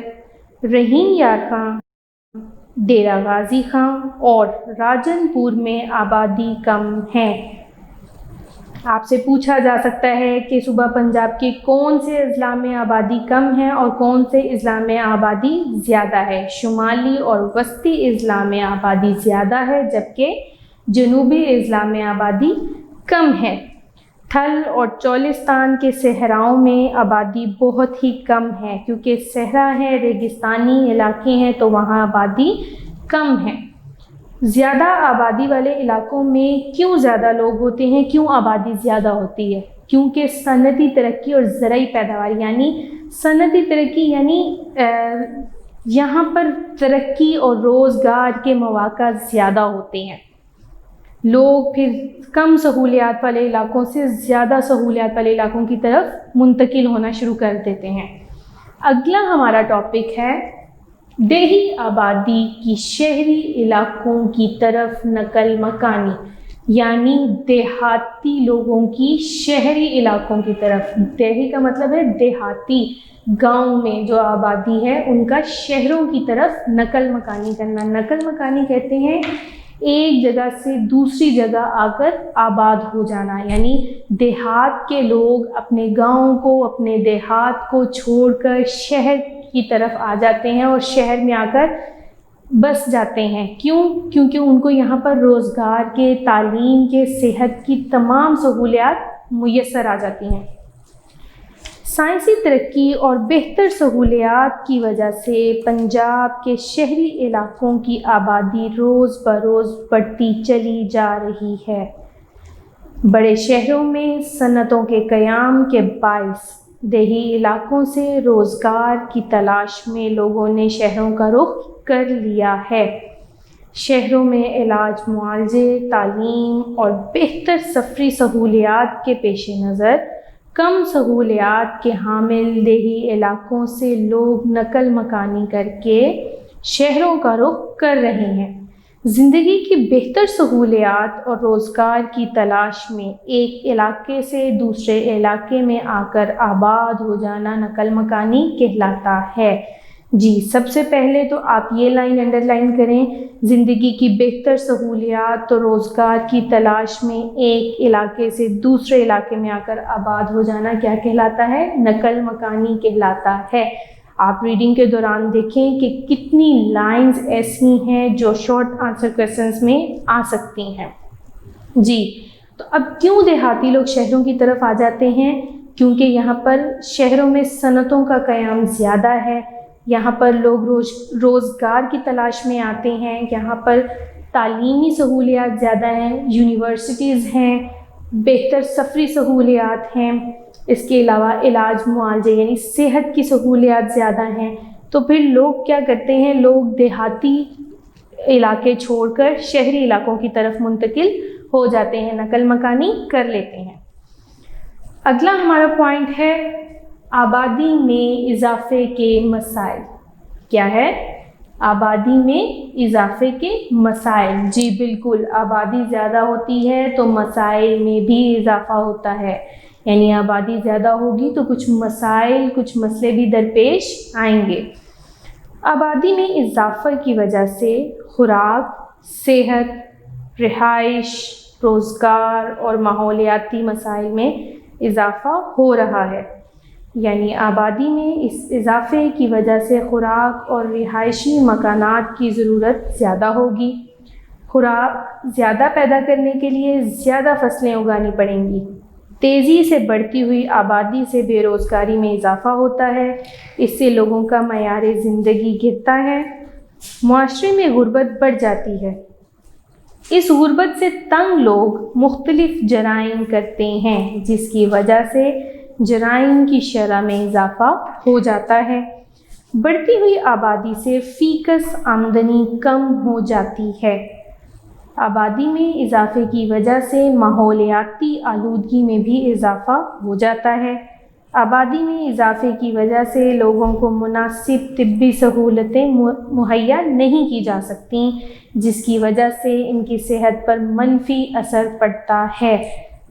رحیم یار خاں، ڈیرہ غازی خاں اور راجن پور میں آبادی کم ہے۔ آپ سے پوچھا جا سکتا ہے کہ صوبہ پنجاب کے کون سے اضلاع میں آبادی کم ہے اور کون سے اضلاع میں آبادی زیادہ ہے۔ شمالی اور وسطی اضلاع میں آبادی زیادہ ہے جبکہ جنوبی اضلاع میں آبادی کم ہے۔ تھل اور چولستان کے صحراؤں میں آبادی بہت ہی کم ہے، کیونکہ صحرا ہے، ریگستانی علاقے ہیں تو وہاں آبادی کم ہے۔ زیادہ آبادی والے علاقوں میں کیوں زیادہ لوگ ہوتے ہیں، کیوں آبادی زیادہ ہوتی ہے؟ کیونکہ صنعتی ترقی اور زرعی پیداوار، یعنی صنعتی ترقی یعنی یہاں پر ترقی اور روزگار کے مواقع زیادہ ہوتے ہیں، لوگ پھر کم سہولیات والے علاقوں سے زیادہ سہولیات والے علاقوں کی طرف منتقل ہونا شروع کر دیتے ہیں۔ اگلا ہمارا ٹاپک ہے دیہی آبادی کی شہری علاقوں کی طرف نقل مکانی، یعنی دیہاتی لوگوں کی شہری علاقوں کی طرف۔ دیہی کا مطلب ہے دیہاتی، گاؤں میں جو آبادی ہے ان کا شہروں کی طرف نقل مکانی کرنا۔ نقل مکانی کہتے ہیں ایک جگہ سے دوسری جگہ آ کر آباد ہو جانا، یعنی دیہات کے لوگ اپنے گاؤں کو، اپنے دیہات کو چھوڑ کر شہر کی طرف آ جاتے ہیں اور شہر میں آ کر بس جاتے ہیں۔ کیوں؟ کیونکہ ان کو یہاں پر روزگار کے، تعلیم کے، صحت کی تمام سہولیات میسر آ جاتی ہیں۔ سائنسی ترقی اور بہتر سہولیات کی وجہ سے پنجاب کے شہری علاقوں کی آبادی روز بروز بڑھتی چلی جا رہی ہے۔ بڑے شہروں میں صنعتوں کے قیام کے باعث دیہی علاقوں سے روزگار کی تلاش میں لوگوں نے شہروں کا رخ کر لیا ہے۔ شہروں میں علاج، معالجے، تعلیم اور بہتر سفری سہولیات کے پیش نظر کم سہولیات کے حامل دیہی علاقوں سے لوگ نقل مکانی کر کے شہروں کا رخ کر رہے ہیں۔ زندگی کی بہتر سہولیات اور روزگار کی تلاش میں ایک علاقے سے دوسرے علاقے میں آ کر آباد ہو جانا نقل مکانی کہلاتا ہے۔ جی، سب سے پہلے تو آپ یہ لائن انڈر لائن کریں، زندگی کی بہتر سہولیات اور روزگار کی تلاش میں ایک علاقے سے دوسرے علاقے میں آ کر آباد ہو جانا کیا کہلاتا ہے؟ نقل مکانی کہلاتا ہے۔ آپ ریڈنگ کے دوران دیکھیں کہ کتنی لائنز ایسی ہیں جو شارٹ آنسر کویسچنز میں آ سکتی ہیں۔ جی، تو اب کیوں دیہاتی لوگ شہروں کی طرف آ جاتے ہیں؟ کیونکہ یہاں پر شہروں میں صنعتوں کا قیام زیادہ ہے، یہاں پر لوگ روزگار کی تلاش میں آتے ہیں، یہاں پر تعلیمی سہولیات زیادہ ہیں، یونیورسٹیز ہیں، بہتر سفری سہولیات ہیں، اس کے علاوہ علاج معالجے یعنی صحت کی سہولیات زیادہ ہیں۔ تو پھر لوگ کیا کرتے ہیں؟ لوگ دیہاتی علاقے چھوڑ کر شہری علاقوں کی طرف منتقل ہو جاتے ہیں، نقل مکانی کر لیتے ہیں۔ اگلا ہمارا پوائنٹ ہے آبادی میں اضافے کے مسائل۔ کیا ہے؟ آبادی میں اضافے کے مسائل۔ جی بالکل، آبادی زیادہ ہوتی ہے تو مسائل میں بھی اضافہ ہوتا ہے، یعنی آبادی زیادہ ہوگی تو کچھ مسائل، کچھ مسئلے بھی درپیش آئیں گے۔ آبادی میں اضافے کی وجہ سے خوراک، صحت، رہائش، روزگار اور ماحولیاتی مسائل میں اضافہ ہو رہا ہے۔ یعنی آبادی میں اس اضافے کی وجہ سے خوراک اور رہائشی مکانات کی ضرورت زیادہ ہوگی۔ خوراک زیادہ پیدا کرنے کے لیے زیادہ فصلیں اگانی پڑیں گی۔ تیزی سے بڑھتی ہوئی آبادی سے بے روزگاری میں اضافہ ہوتا ہے، اس سے لوگوں کا معیار زندگی گرتا ہے، معاشرے میں غربت بڑھ جاتی ہے۔ اس غربت سے تنگ لوگ مختلف جرائم کرتے ہیں، جس کی وجہ سے جرائم کی شرح میں اضافہ ہو جاتا ہے۔ بڑھتی ہوئی آبادی سے فی کس آمدنی کم ہو جاتی ہے۔ آبادی میں اضافے کی وجہ سے ماحولیاتی آلودگی میں بھی اضافہ ہو جاتا ہے۔ آبادی میں اضافے کی وجہ سے لوگوں کو مناسب طبی سہولتیں مہیا نہیں کی جا سکتی، جس کی وجہ سے ان کی صحت پر منفی اثر پڑتا ہے۔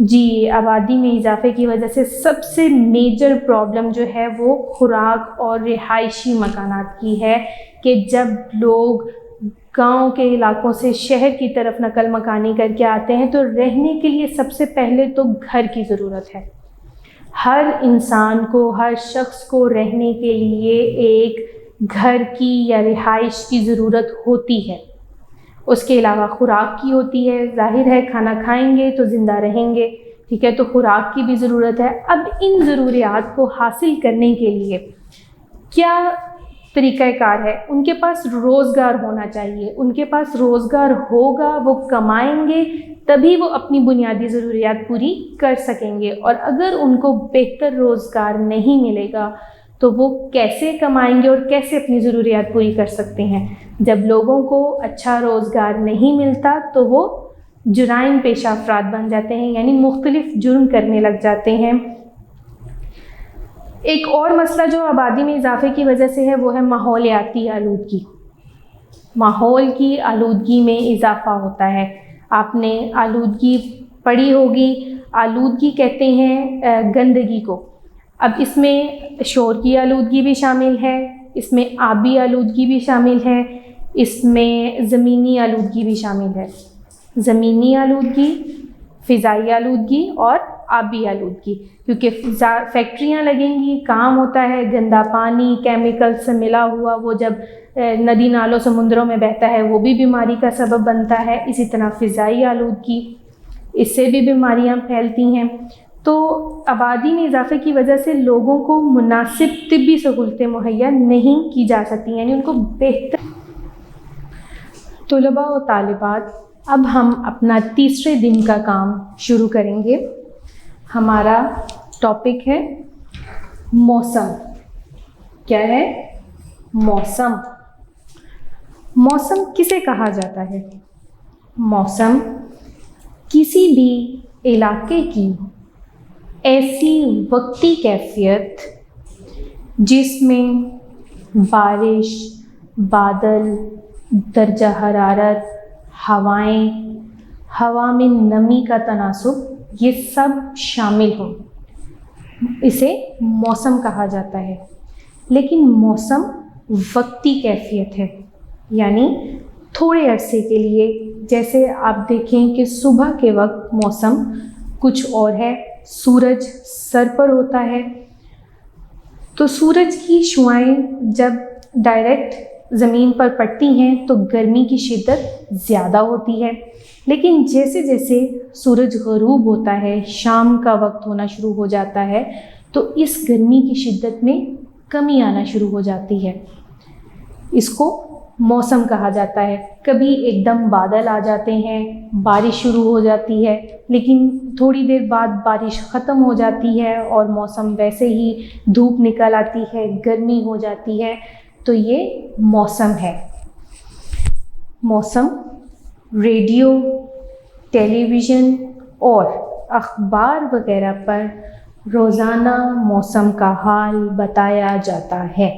جی، آبادی میں اضافے کی وجہ سے سب سے میجر پرابلم جو ہے وہ خوراک اور رہائشی مکانات کی ہے، کہ جب لوگ گاؤں کے علاقوں سے شہر کی طرف نقل مکانی کر کے آتے ہیں تو رہنے کے لیے سب سے پہلے تو گھر کی ضرورت ہے۔ ہر انسان کو، ہر شخص کو رہنے کے لیے ایک گھر کی یا رہائش کی ضرورت ہوتی ہے۔ اس کے علاوہ خوراک کی ہوتی ہے، ظاہر ہے کھانا کھائیں گے تو زندہ رہیں گے، ٹھیک ہے، تو خوراک کی بھی ضرورت ہے۔ اب ان ضروریات کو حاصل کرنے کے لیے کیا طریقہ کار ہے؟ ان کے پاس روزگار ہونا چاہیے، ان کے پاس روزگار ہوگا، وہ کمائیں گے تبھی وہ اپنی بنیادی ضروریات پوری کر سکیں گے، اور اگر ان کو بہتر روزگار نہیں ملے گا تو وہ کیسے کمائیں گے اور کیسے اپنی ضروریات پوری کر سکتے ہیں؟ جب لوگوں کو اچھا روزگار نہیں ملتا تو وہ جرائم پیشہ افراد بن جاتے ہیں، یعنی مختلف جرم کرنے لگ جاتے ہیں۔ ایک اور مسئلہ جو آبادی میں اضافے کی وجہ سے ہے وہ ہے ماحولیاتی آلودگی۔ ماحول کی آلودگی میں اضافہ ہوتا ہے۔ آپ نے آلودگی پڑھی ہوگی، آلودگی کہتے ہیں گندگی کو۔ اب اس میں شور کی آلودگی بھی شامل ہے، اس میں آبی آلودگی بھی شامل ہے، اس میں زمینی آلودگی بھی شامل ہے۔ زمینی آلودگی، فضائی آلودگی اور آبی آلودگی، کیونکہ فیکٹریاں لگیں گی، کام ہوتا ہے، گندا پانی کیمیکل سے ملا ہوا وہ جب ندی نالوں سمندروں میں بہتا ہے وہ بھی بیماری کا سبب بنتا ہے۔ اسی طرح فضائی آلودگی، اس سے بھی بیماریاں پھیلتی ہیں۔ تو آبادی میں اضافے کی وجہ سے لوگوں کو مناسب طبی سہولتیں مہیا نہیں کی جا سکتی، یعنی ان کو بہتر۔ طلباء و طالبات، اب ہم اپنا تیسرے دن کا کام شروع کریں گے۔ ہمارا ٹاپک ہے موسم۔ کیا ہے؟ موسم۔ موسم کسے کہا جاتا ہے؟ موسم کسی بھی علاقے کی ایسی وقتی کیفیت جس میں بارش، بادل، درجہ حرارت، ہوائیں، ہوا میں نمی کا تناسب، یہ سب شامل ہوں، اسے موسم کہا جاتا ہے۔ لیکن موسم وقتی کیفیت ہے، یعنی تھوڑے عرصے کے لیے۔ جیسے آپ دیکھیں کہ صبح کے وقت موسم کچھ اور ہے، سورج سر پر ہوتا ہے، تو سورج کی شعاعیں جب ڈائریکٹ زمین پر پڑتی ہیں تو گرمی کی شدت زیادہ ہوتی ہے، لیکن جیسے جیسے سورج غروب ہوتا ہے، شام کا وقت ہونا شروع ہو جاتا ہے، تو اس گرمی کی شدت میں کمی آنا شروع ہو جاتی ہے۔ اس کو موسم کہا جاتا ہے۔ کبھی ایک دم بادل آ جاتے ہیں، بارش شروع ہو جاتی ہے، لیکن تھوڑی دیر بعد بارش ختم ہو جاتی ہے اور موسم ویسے ہی دھوپ نکل آتی ہے، گرمی ہو جاتی ہے، تو یہ موسم ہے۔ موسم ریڈیو، ٹیلی ویژن اور اخبار وغیرہ پر روزانہ موسم کا حال بتایا جاتا ہے۔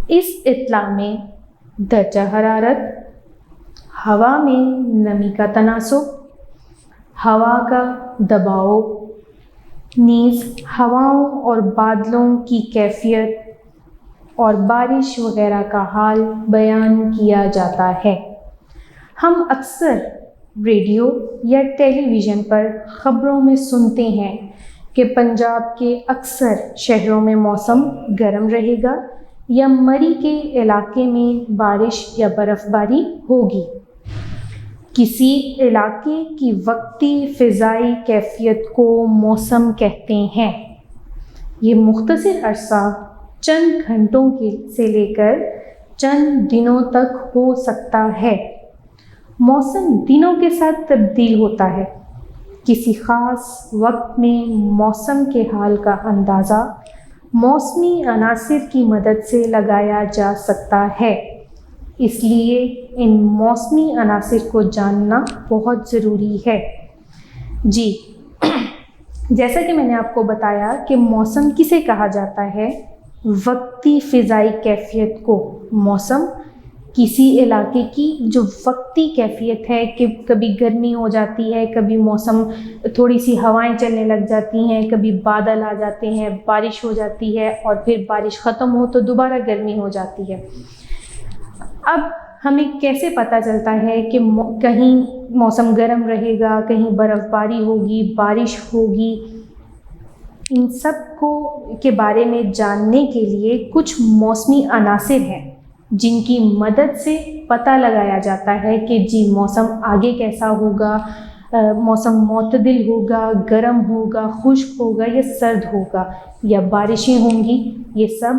اس اطلاع میں درجہ حرارت، ہوا میں نمی کا تناسب، ہوا کا دباؤ، نیز ہواؤں اور بادلوں کی کیفیت اور بارش وغیرہ کا حال بیان کیا جاتا ہے۔ ہم اکثر ریڈیو یا ٹیلی ویژن پر خبروں میں سنتے ہیں کہ پنجاب کے اکثر شہروں میں موسم گرم رہے گا یا مری کے علاقے میں بارش یا برف باری ہوگی۔ کسی علاقے کی وقتی فضائی کیفیت کو موسم کہتے ہیں۔ یہ مختصر عرصہ چند گھنٹوں سے لے کر چند دنوں تک ہو سکتا ہے۔ موسم دنوں کے ساتھ تبدیل ہوتا ہے۔ کسی خاص وقت میں موسم کے حال کا اندازہ موسمی عناصر کی مدد سے لگایا جا سکتا ہے، اس لیے ان موسمی عناصر کو جاننا بہت ضروری ہے۔ جی، جیسا کہ میں نے آپ کو بتایا کہ موسم کسے کہا جاتا ہے؟ وقتی فضائی کیفیت کو۔ موسم کسی علاقے کی جو وقتی کیفیت ہے کہ کبھی گرمی ہو جاتی ہے، کبھی موسم تھوڑی سی ہوائیں چلنے لگ جاتی ہیں، کبھی بادل آ جاتے ہیں، بارش ہو جاتی ہے اور پھر بارش ختم ہو تو دوبارہ گرمی ہو جاتی ہے۔ اب ہمیں کیسے پتہ چلتا ہے کہ کہیں موسم گرم رہے گا، کہیں برف باری ہوگی، بارش ہوگی؟ ان سب کے بارے میں جاننے کے لیے کچھ موسمی عناصر ہیں جن کی مدد سے پتہ لگایا جاتا ہے کہ جی موسم آگے کیسا ہوگا، موسم معتدل ہوگا، گرم ہوگا، خشک ہوگا یا سرد ہوگا یا بارشیں ہوں گی۔ یہ سب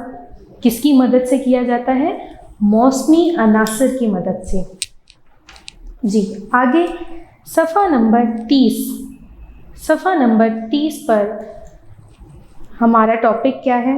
کس کی مدد سے کیا جاتا ہے؟ موسمی عناصر کی مدد سے۔ جی آگے صفحہ نمبر 30 پر ہمارا ٹاپک کیا ہے؟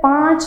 5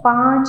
5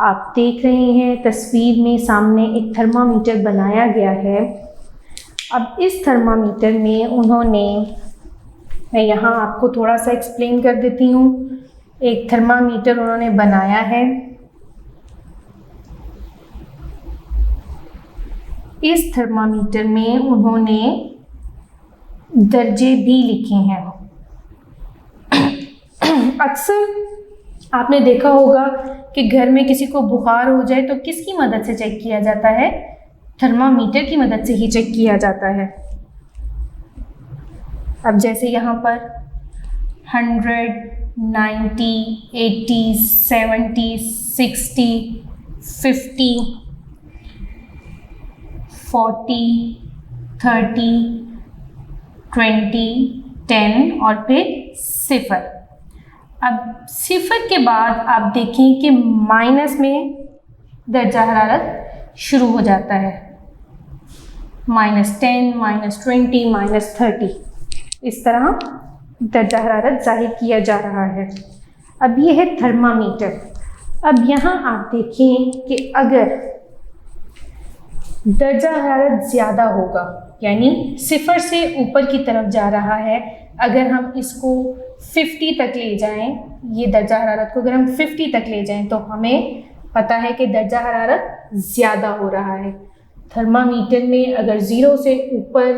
آپ دیکھ رہے ہیں تصویر میں سامنے ایک تھرمامیٹر بنایا گیا ہے. اب اس تھرمامیٹر میں انہوں نے، میں یہاں آپ کو تھوڑا سا ایکسپلین کر دیتی ہوں. ایک تھرمامیٹر انہوں نے بنایا ہے. اس تھرمامیٹر میں انہوں نے درجے بھی لکھے ہیں. اکثر آپ نے دیکھا ہوگا کہ گھر میں کسی کو بخار ہو جائے تو کس کی مدد سے چیک کیا جاتا ہے؟ تھرمامیٹر کی مدد سے ہی چیک کیا جاتا ہے. اب جیسے یہاں پر 100, 90, 80, 70, 60, 50, 40, 30, 20, 10 اور پھر 0. اب 0 کے بعد آپ دیکھیں کہ مائنس میں درجہ حرارت شروع ہو جاتا ہے. -10, -20, -30 اس طرح درجہ حرارت ظاہر کیا جا رہا ہے. اب یہ ہے تھرمامیٹر. اب یہاں آپ دیکھیں کہ اگر درجہ حرارت زیادہ ہوگا، یعنی 0 سے اوپر کی طرف جا رہا ہے، اگر ہم اس کو 50 تک لے جائیں، یہ درجہ حرارت کو اگر ہم 50 تک لے جائیں تو ہمیں پتہ ہے کہ درجہ حرارت زیادہ ہو رہا ہے. تھرمامیٹر میں اگر 0 سے اوپر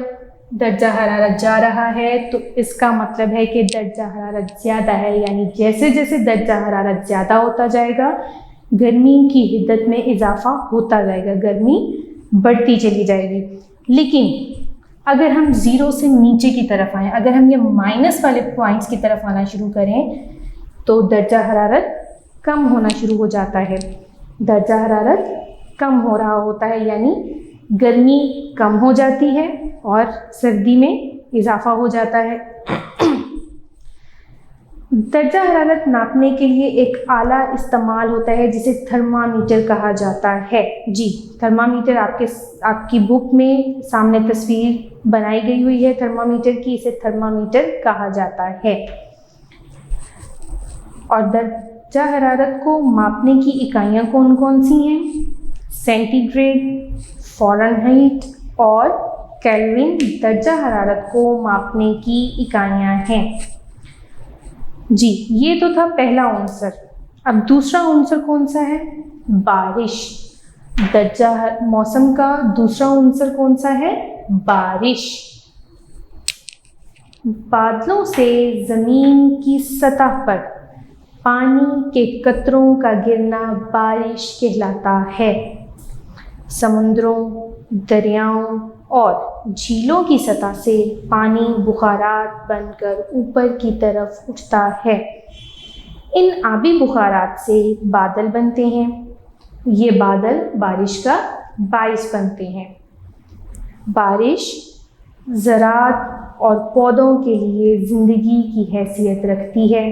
درجہ حرارت جا رہا ہے تو اس کا مطلب ہے کہ درجہ حرارت زیادہ ہے، یعنی جیسے جیسے درجہ حرارت زیادہ ہوتا جائے گا گرمی کی حدت میں اضافہ ہوتا جائے گا، گرمی بڑھتی چلی جائے گی. لیکن اگر ہم 0 سے نیچے کی طرف آئیں، اگر ہم یہ مائنس والے پوائنٹس کی طرف آنا شروع کریں تو درجہ حرارت کم ہونا شروع ہو جاتا ہے. درجہ حرارت کم ہو رہا ہوتا ہے، یعنی گرمی کم ہو جاتی ہے اور سردی میں اضافہ ہو جاتا ہے. درجہ حرارت ناپنے کے لیے ایک آلہ استعمال ہوتا ہے جسے تھرمامیٹر کہا جاتا ہے. جی، تھرمامیٹر آپ کی بک میں سامنے تصویر بنائی گئی ہوئی ہے تھرمامیٹر کی، اسے تھرمامیٹر کہا جاتا ہے. اور درجہ حرارت کو ماپنے کی اکائیاں کون کون سی ہیں؟ سینٹی گریڈ، فارنہائٹ اور کیلوین درجہ حرارت کو ماپنے کی اکائیاں ہیں. جی، یہ تو تھا پہلا عنصر. اب دوسرا عنصر کون سا ہے؟ بارش. موسم کا دوسرا عنصر کون سا ہے؟ بارش. بادلوں سے زمین کی سطح پر پانی کے قطروں کا گرنا بارش کہلاتا ہے. سمندروں، دریاؤں اور جھیلوں کی سطح سے پانی بخارات بن کر اوپر کی طرف اٹھتا ہے. ان آبی بخارات سے بادل بنتے ہیں. یہ بادل بارش کا باعث بنتے ہیں. بارش زراعت اور پودوں کے لیے زندگی کی حیثیت رکھتی ہے.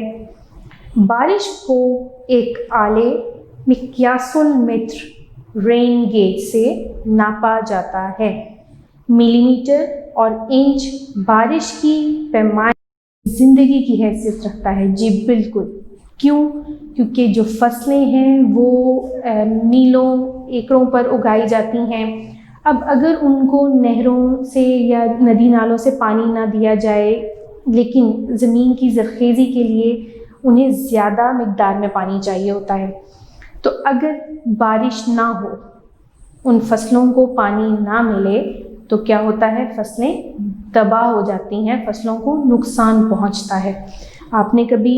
بارش کو ایک آلے مقیاس المتر رین گیج سے ناپا جاتا ہے. ملی میٹر اور انچ بارش کی پیمائش زندگی کی حیثیت رکھتا ہے. جی بالکل. کیوں؟ کیونکہ جو فصلیں ہیں وہ میلوں ایکڑوں پر اگائی جاتی ہیں. اب اگر ان کو نہروں سے یا ندی نالوں سے پانی نہ دیا جائے، لیکن زمین کی زرخیزی کے لیے انہیں زیادہ مقدار میں پانی چاہیے ہوتا ہے، تو اگر بارش نہ ہو، ان فصلوں کو پانی نہ ملے تو کیا ہوتا ہے؟ فصلیں تباہ ہو جاتی ہیں، فصلوں کو نقصان پہنچتا ہے. آپ نے کبھی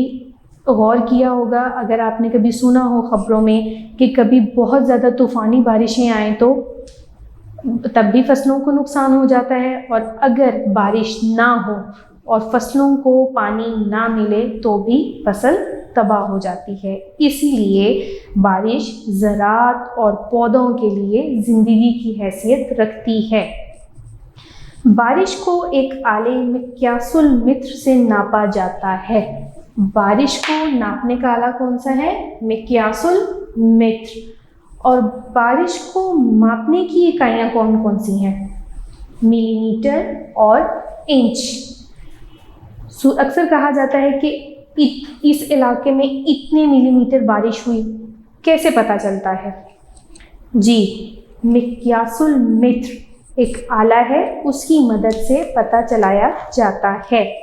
غور کیا ہوگا، اگر آپ نے کبھی سنا ہو خبروں میں کہ کبھی بہت زیادہ طوفانی بارشیں آئیں تو تب بھی فصلوں کو نقصان ہو جاتا ہے، اور اگر بارش نہ ہو اور فصلوں کو پانی نہ ملے تو بھی فصل تباہ ہو جاتی ہے. اسی لیے بارش زراعت اور پودوں کے لیے زندگی کی حیثیت رکھتی ہے. بارش کو ایک آلے مقیاس المتر سے ناپا جاتا ہے. بارش کو ناپنے کا آلہ کون سا ہے؟ مقیاس المتر. اور بارش کو ماپنے کی اکائیاں کون کون سی ہیں؟ ملی میٹر اور انچ. اکثر کہا جاتا ہے کہ اس علاقے میں اتنے ملی میٹر بارش ہوئی، کیسے پتہ چلتا ہے؟ جی، مقیاس المتر ایک آلہ ہے، اس کی مدد سے پتہ چلایا جاتا ہے۔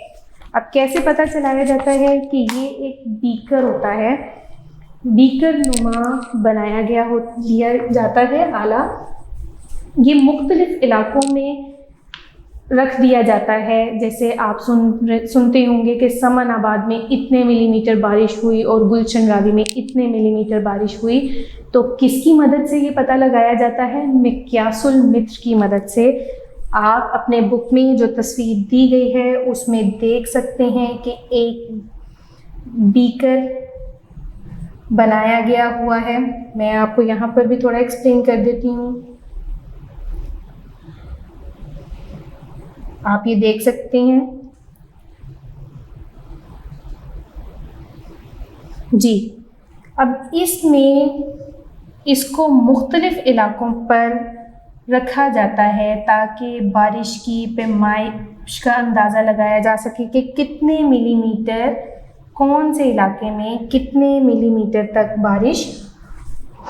اب کیسے پتہ چلایا جاتا ہے کہ یہ ایک بیکر ہوتا ہے، بیکر نما بنایا لیا جاتا ہے آلہ، یہ مختلف علاقوں میں رکھ دیا جاتا ہے۔ جیسے آپ سنتے ہوں گے کہ سمن آباد میں اتنے ملی میٹر بارش ہوئی اور گلشن راوی میں اتنے ملی میٹر بارش ہوئی، تو کس کی مدد سے یہ پتہ لگایا جاتا ہے؟ مقیاس المتر کی مدد سے۔ آپ اپنے بک میں جو تصویر دی گئی ہے اس میں دیکھ سکتے ہیں کہ ایک بیکر بنایا گیا ہوا ہے۔ میں آپ کو یہاں پر بھی تھوڑا ایکسپلین کر دیتی ہوں۔ آپ یہ دیکھ سکتے ہیں۔ جی، اب اس کو مختلف علاقوں پر رکھا جاتا ہے تاکہ بارش کی پیمائش کا اندازہ لگایا جا سکے کہ کتنے ملی میٹر کون سے علاقے میں کتنے ملی میٹر تک بارش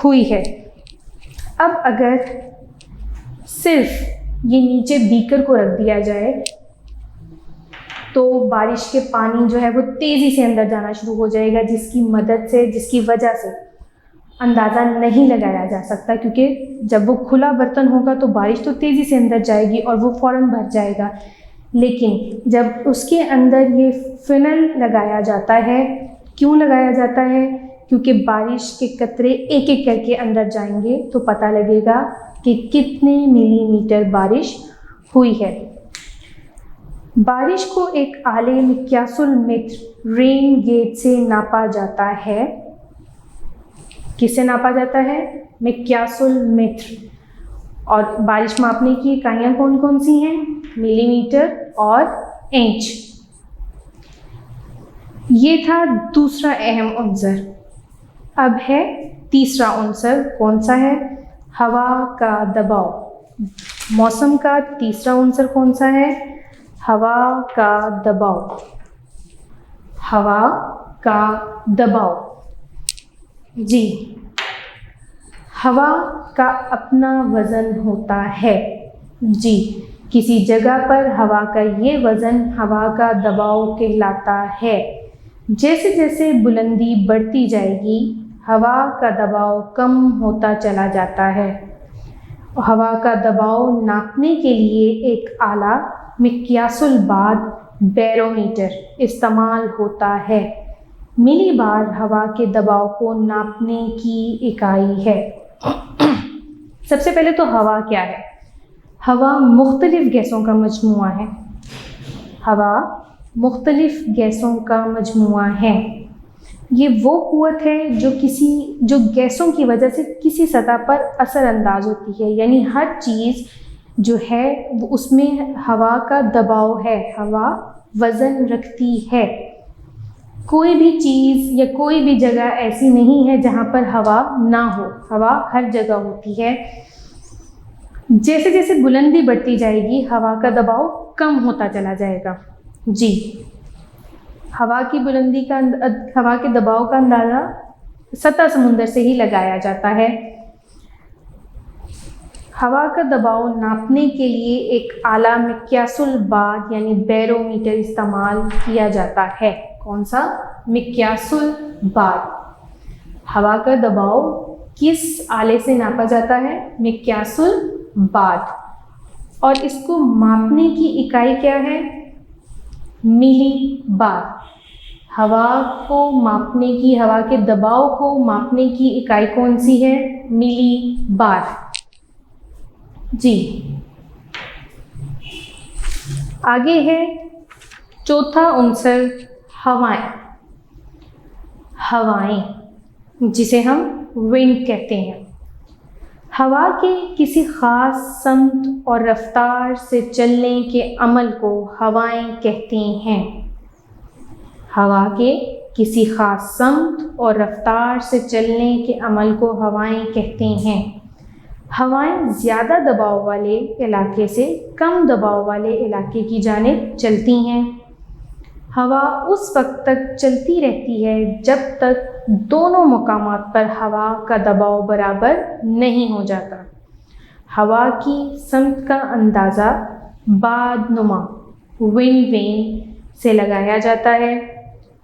ہوئی ہے۔ اب اگر صرف یہ نیچے بیکر کو رکھ دیا جائے تو بارش کے پانی جو ہے وہ تیزی سے اندر جانا شروع ہو جائے گا، جس کی وجہ سے اندازہ نہیں لگایا جا سکتا، کیونکہ جب وہ کھلا برتن ہوگا تو بارش تو تیزی سے اندر جائے گی اور وہ فوراً بھر جائے گا۔ لیکن جب اس کے اندر یہ فنل لگایا جاتا ہے، کیوں لگایا جاتا ہے؟ کیونکہ بارش کے قطرے ایک ایک کر کے اندر جائیں گے تو پتہ لگے گا کہ کتنے ملی میٹر بارش ہوئی ہے۔ بارش کو ایک آلے مقیاس المتر رین گیج سے ناپا جاتا ہے۔ کس سے ناپا جاتا ہے؟ مقیاس المتر۔ اور بارش ماپنے کی اکائیاں کون کون سی ہیں؟ ملی میٹر اور انچ۔ یہ تھا دوسرا اہم عنصر۔ اب ہے تیسرا عنصر، کون سا ہے؟ ہوا کا دباؤ۔ موسم کا تیسرا عنصر کون سا ہے؟ ہوا کا دباؤ۔ ہوا کا دباؤ۔ جی، ہوا کا اپنا وزن ہوتا ہے۔ جی، کسی جگہ پر ہوا کا یہ وزن ہوا کا دباؤ کہلاتا ہے۔ جیسے جیسے بلندی بڑھتی جائے گی، ہوا کا دباؤ کم ہوتا چلا جاتا ہے۔ ہوا کا دباؤ ناپنے کے لیے ایک آلہ مقیاس البار بیرومیٹر استعمال ہوتا ہے۔ ملی بار ہوا کے دباؤ کو ناپنے کی اکائی ہے۔ سب سے پہلے تو ہوا کیا ہے؟ ہوا مختلف گیسوں کا مجموعہ ہے۔ ہوا مختلف گیسوں کا مجموعہ ہے۔ یہ وہ قوت ہے جو گیسوں کی وجہ سے کسی سطح پر اثر انداز ہوتی ہے، یعنی ہر چیز جو ہے اس میں ہوا کا دباؤ ہے، ہوا وزن رکھتی ہے۔ کوئی بھی چیز یا کوئی بھی جگہ ایسی نہیں ہے جہاں پر ہوا نہ ہو، ہوا ہر جگہ ہوتی ہے۔ جیسے جیسے بلندی بڑھتی جائے گی، ہوا کا دباؤ کم ہوتا چلا جائے گا۔ جی، ہوا کے دباؤ کا اندازہ سطح سمندر سے ہی لگایا جاتا ہے۔ ہوا کا دباؤ ناپنے کے لیے ایک آلہ مقیاس البار یعنی بیرومیٹر استعمال کیا جاتا ہے۔ کون سا؟ مقیاس البار۔ ہوا کا دباؤ کس آلے سے ناپا جاتا ہے؟ مقیاس البار۔ اور اس کو ماپنے کی اکائی کیا ہے؟ ملی بار۔ ہوا کے دباؤ کو ماپنے کی اکائی کون سی ہے؟ ملی بار۔ جی، آگے ہے چوتھا عنصر، ہوائیں۔ ہوائیں جسے ہم ونڈ کہتے ہیں۔ ہوا کے کسی خاص سمت اور رفتار سے چلنے کے عمل کو ہوائیں کہتے ہیں۔ ہوا کے کسی خاص سمت اور رفتار سے چلنے کے عمل کو ہوائیں کہتے ہیں۔ ہوائیں زیادہ دباؤ والے علاقے سے کم دباؤ والے علاقے کی جانب چلتی ہیں۔ ہوا اس وقت تک چلتی رہتی ہے جب تک دونوں مقامات پر ہوا کا دباؤ برابر نہیں ہو جاتا۔ ہوا کی سمت کا اندازہ باد نما ونڈ وین سے لگایا جاتا ہے۔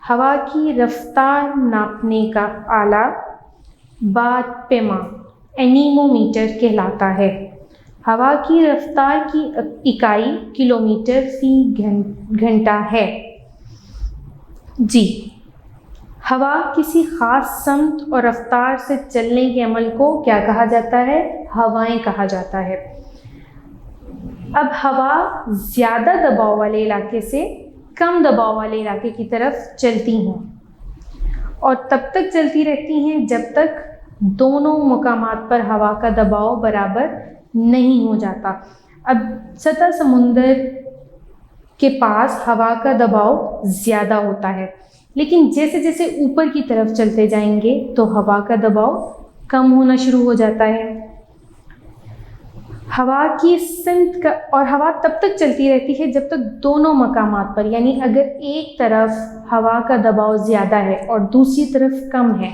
ہوا کی رفتار ناپنے کا آلہ باد پیما اینیمومیٹر کہلاتا ہے۔ ہوا کی رفتار کی اکائی کلومیٹر فی گھنٹہ ہے۔ جی، ہوا کسی خاص سمت اور رفتار سے چلنے کے عمل کو کیا کہا جاتا ہے؟ ہوائیں کہا جاتا ہے۔ اب ہوا زیادہ دباؤ والے علاقے سے کم دباؤ والے علاقے کی طرف چلتی ہیں اور تب تک چلتی رہتی ہیں جب تک دونوں مقامات پر ہوا کا دباؤ برابر نہیں ہو جاتا۔ اب سطح سمندر کے پاس ہوا کا دباؤ زیادہ ہوتا ہے، لیکن جیسے جیسے اوپر کی طرف چلتے جائیں گے تو ہوا کا دباؤ کم ہونا شروع ہو جاتا ہے۔ ہوا کی سمت کا اور ہوا تب تک چلتی رہتی ہے جب تک دونوں مقامات پر، یعنی اگر ایک طرف ہوا کا دباؤ زیادہ ہے اور دوسری طرف کم ہے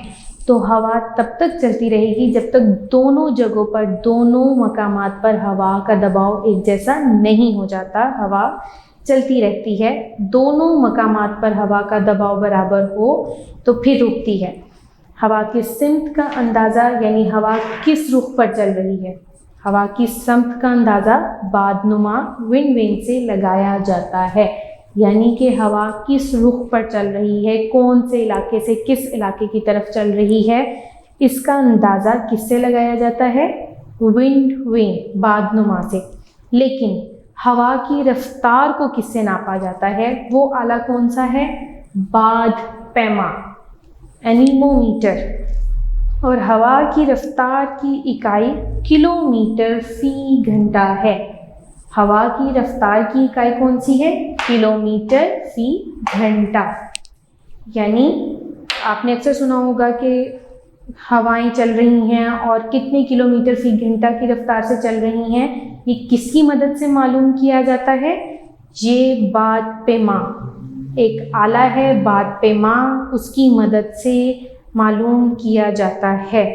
تو ہوا تب تک چلتی رہے گی جب تک دونوں جگہوں پر، دونوں مقامات پر ہوا کا دباؤ ایک جیسا نہیں ہو جاتا۔ ہوا چلتی رہتی ہے، دونوں مقامات پر ہوا کا دباؤ برابر ہو تو پھر رکتی ہے۔ ہوا کی سمت کا اندازہ یعنی ہوا کس رخ پر چل رہی ہے، ہوا کی سمت کا اندازہ باد نما ونڈ وین سے لگایا جاتا ہے، یعنی کہ ہوا کس رخ پر چل رہی ہے، کون سے علاقے سے کس علاقے کی طرف چل رہی ہے، اس کا اندازہ کس سے لگایا جاتا ہے؟ ونڈ وین، باد نما سے۔ لیکن ہوا کی رفتار کو کس سے ناپا جاتا ہے؟ وہ آلہ کون سا ہے؟ باد پیما اینیمومیٹر، اور ہوا کی رفتار کی اکائی کلومیٹر فی گھنٹہ ہے۔ ہوا کی رفتار کی اکائی کون سی ہے؟ کلومیٹر فی گھنٹہ۔ یعنی آپ نے اکثر سنا ہوگا کہ ہوائیں چل رہی ہیں اور کتنے کلومیٹر فی گھنٹہ کی رفتار سے چل رہی ہیں، یہ کس کی مدد سے معلوم کیا جاتا ہے؟ یہ باد پیما ایک آلہ ہے، باد پیما، اس کی مدد سے معلوم کیا جاتا ہے۔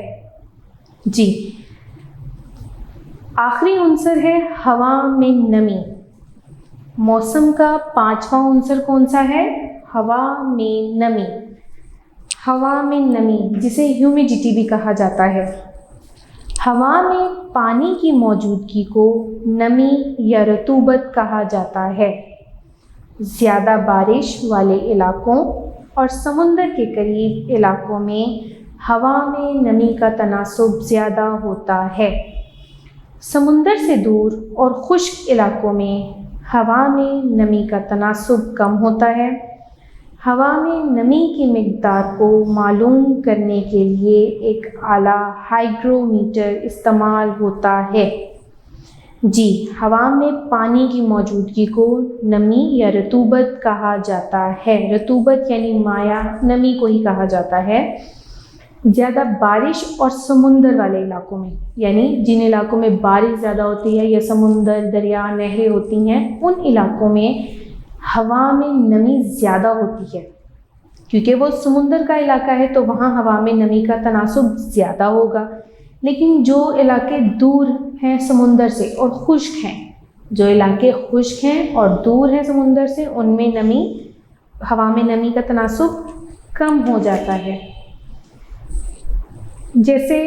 جی، آخری عنصر ہے ہوا میں نمی۔ موسم کا پانچواں عنصر کون سا ہے؟ ہوا میں نمی۔ ہوا میں نمی جسے ہیومیڈیٹی بھی کہا جاتا ہے۔ ہوا میں پانی کی موجودگی کو نمی یا رطوبت کہا جاتا ہے۔ زیادہ بارش والے علاقوں اور سمندر کے قریب علاقوں میں ہوا میں نمی کا تناسب زیادہ ہوتا ہے۔ سمندر سے دور اور خشک علاقوں میں ہوا میں نمی کا تناسب کم ہوتا ہے۔ ہوا میں نمی کی مقدار کو معلوم کرنے کے لیے ایک آلہ ہائیگرومیٹر استعمال ہوتا ہے۔ جی، ہوا میں پانی کی موجودگی کو نمی یا رطوبت کہا جاتا ہے۔ رطوبت یعنی مائع، نمی کو ہی کہا جاتا ہے۔ زیادہ بارش اور سمندر والے علاقوں میں، یعنی جن علاقوں میں بارش زیادہ ہوتی ہے یا سمندر، دریا، نہریں ہوتی ہیں، ان علاقوں میں ہوا میں نمی زیادہ ہوتی ہے، کیونکہ وہ سمندر کا علاقہ ہے تو وہاں ہوا میں نمی کا تناسب زیادہ ہوگا۔ لیکن جو علاقے دور ہیں سمندر سے اور خشک ہیں، جو علاقے خشک ہیں اور دور ہیں سمندر سے، ان میں نمی، ہوا میں نمی کا تناسب کم ہو جاتا ہے۔ جیسے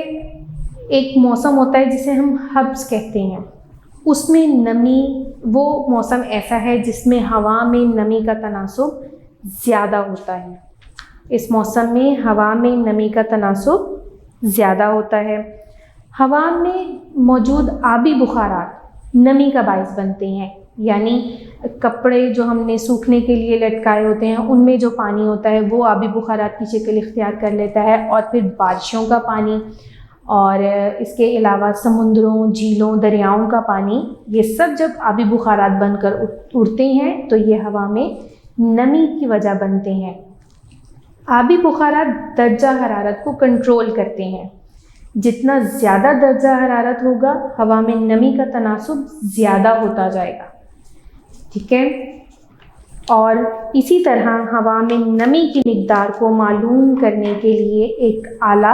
ایک موسم ہوتا ہے جسے ہم ہبس کہتے ہیں، اس میں نمی، وہ موسم ایسا ہے جس میں ہوا میں نمی کا تناسب زیادہ ہوتا ہے۔ اس موسم میں ہوا میں نمی کا تناسب زیادہ ہوتا ہے۔ ہوا میں موجود آبی بخارات نمی کا باعث بنتے ہیں، یعنی کپڑے جو ہم نے سوکھنے کے لیے لٹکائے ہوتے ہیں ان میں جو پانی ہوتا ہے وہ آبی بخارات کی شکل اختیار کر لیتا ہے، اور پھر بارشوں کا پانی اور اس کے علاوہ سمندروں، جھیلوں، دریاؤں کا پانی، یہ سب جب آبی بخارات بن کر اڑتے ہیں تو یہ ہوا میں نمی کی وجہ بنتے ہیں۔ آبی بخارات درجہ حرارت کو کنٹرول کرتے ہیں۔ جتنا زیادہ درجہ حرارت ہوگا ہوا میں نمی کا تناسب زیادہ ہوتا جائے گا۔ ٹھیک ہے، اور اسی طرح ہوا میں نمی کی مقدار کو معلوم کرنے کے لیے ایک آلہ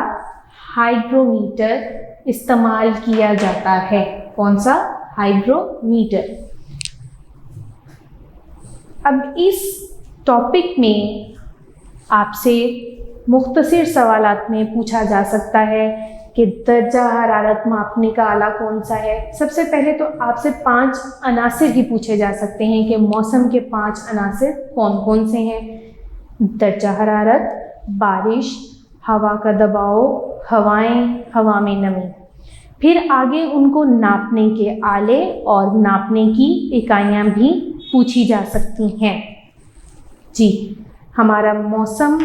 ہائیگرومیٹر استعمال کیا جاتا ہے۔ کون سا؟ ہائیگرومیٹر۔ اب اس ٹاپک میں آپ سے مختصر سوالات میں پوچھا جا سکتا ہے کہ درجہ حرارت ماپنے کا آلہ کون سا ہے۔ سب سے پہلے تو آپ سے 5 عناصر ہی پوچھے جا سکتے ہیں کہ موسم کے 5 عناصر کون کون سے ہیں۔ درجہ حرارت، بارش، ہوا کا دباؤ، ہوائیں، ہوا میں نمی۔ پھر آگے ان کو ناپنے کے آلے اور ناپنے کی اکائیاں بھی پوچھی جا سکتی ہیں۔ جی، ہمارا موسم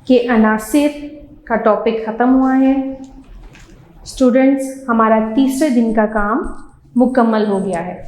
کے عناصر کا ٹاپک ختم ہوا ہے۔ اسٹوڈنٹس، ہمارا تیسرے دن کا کام مکمل ہو گیا ہے۔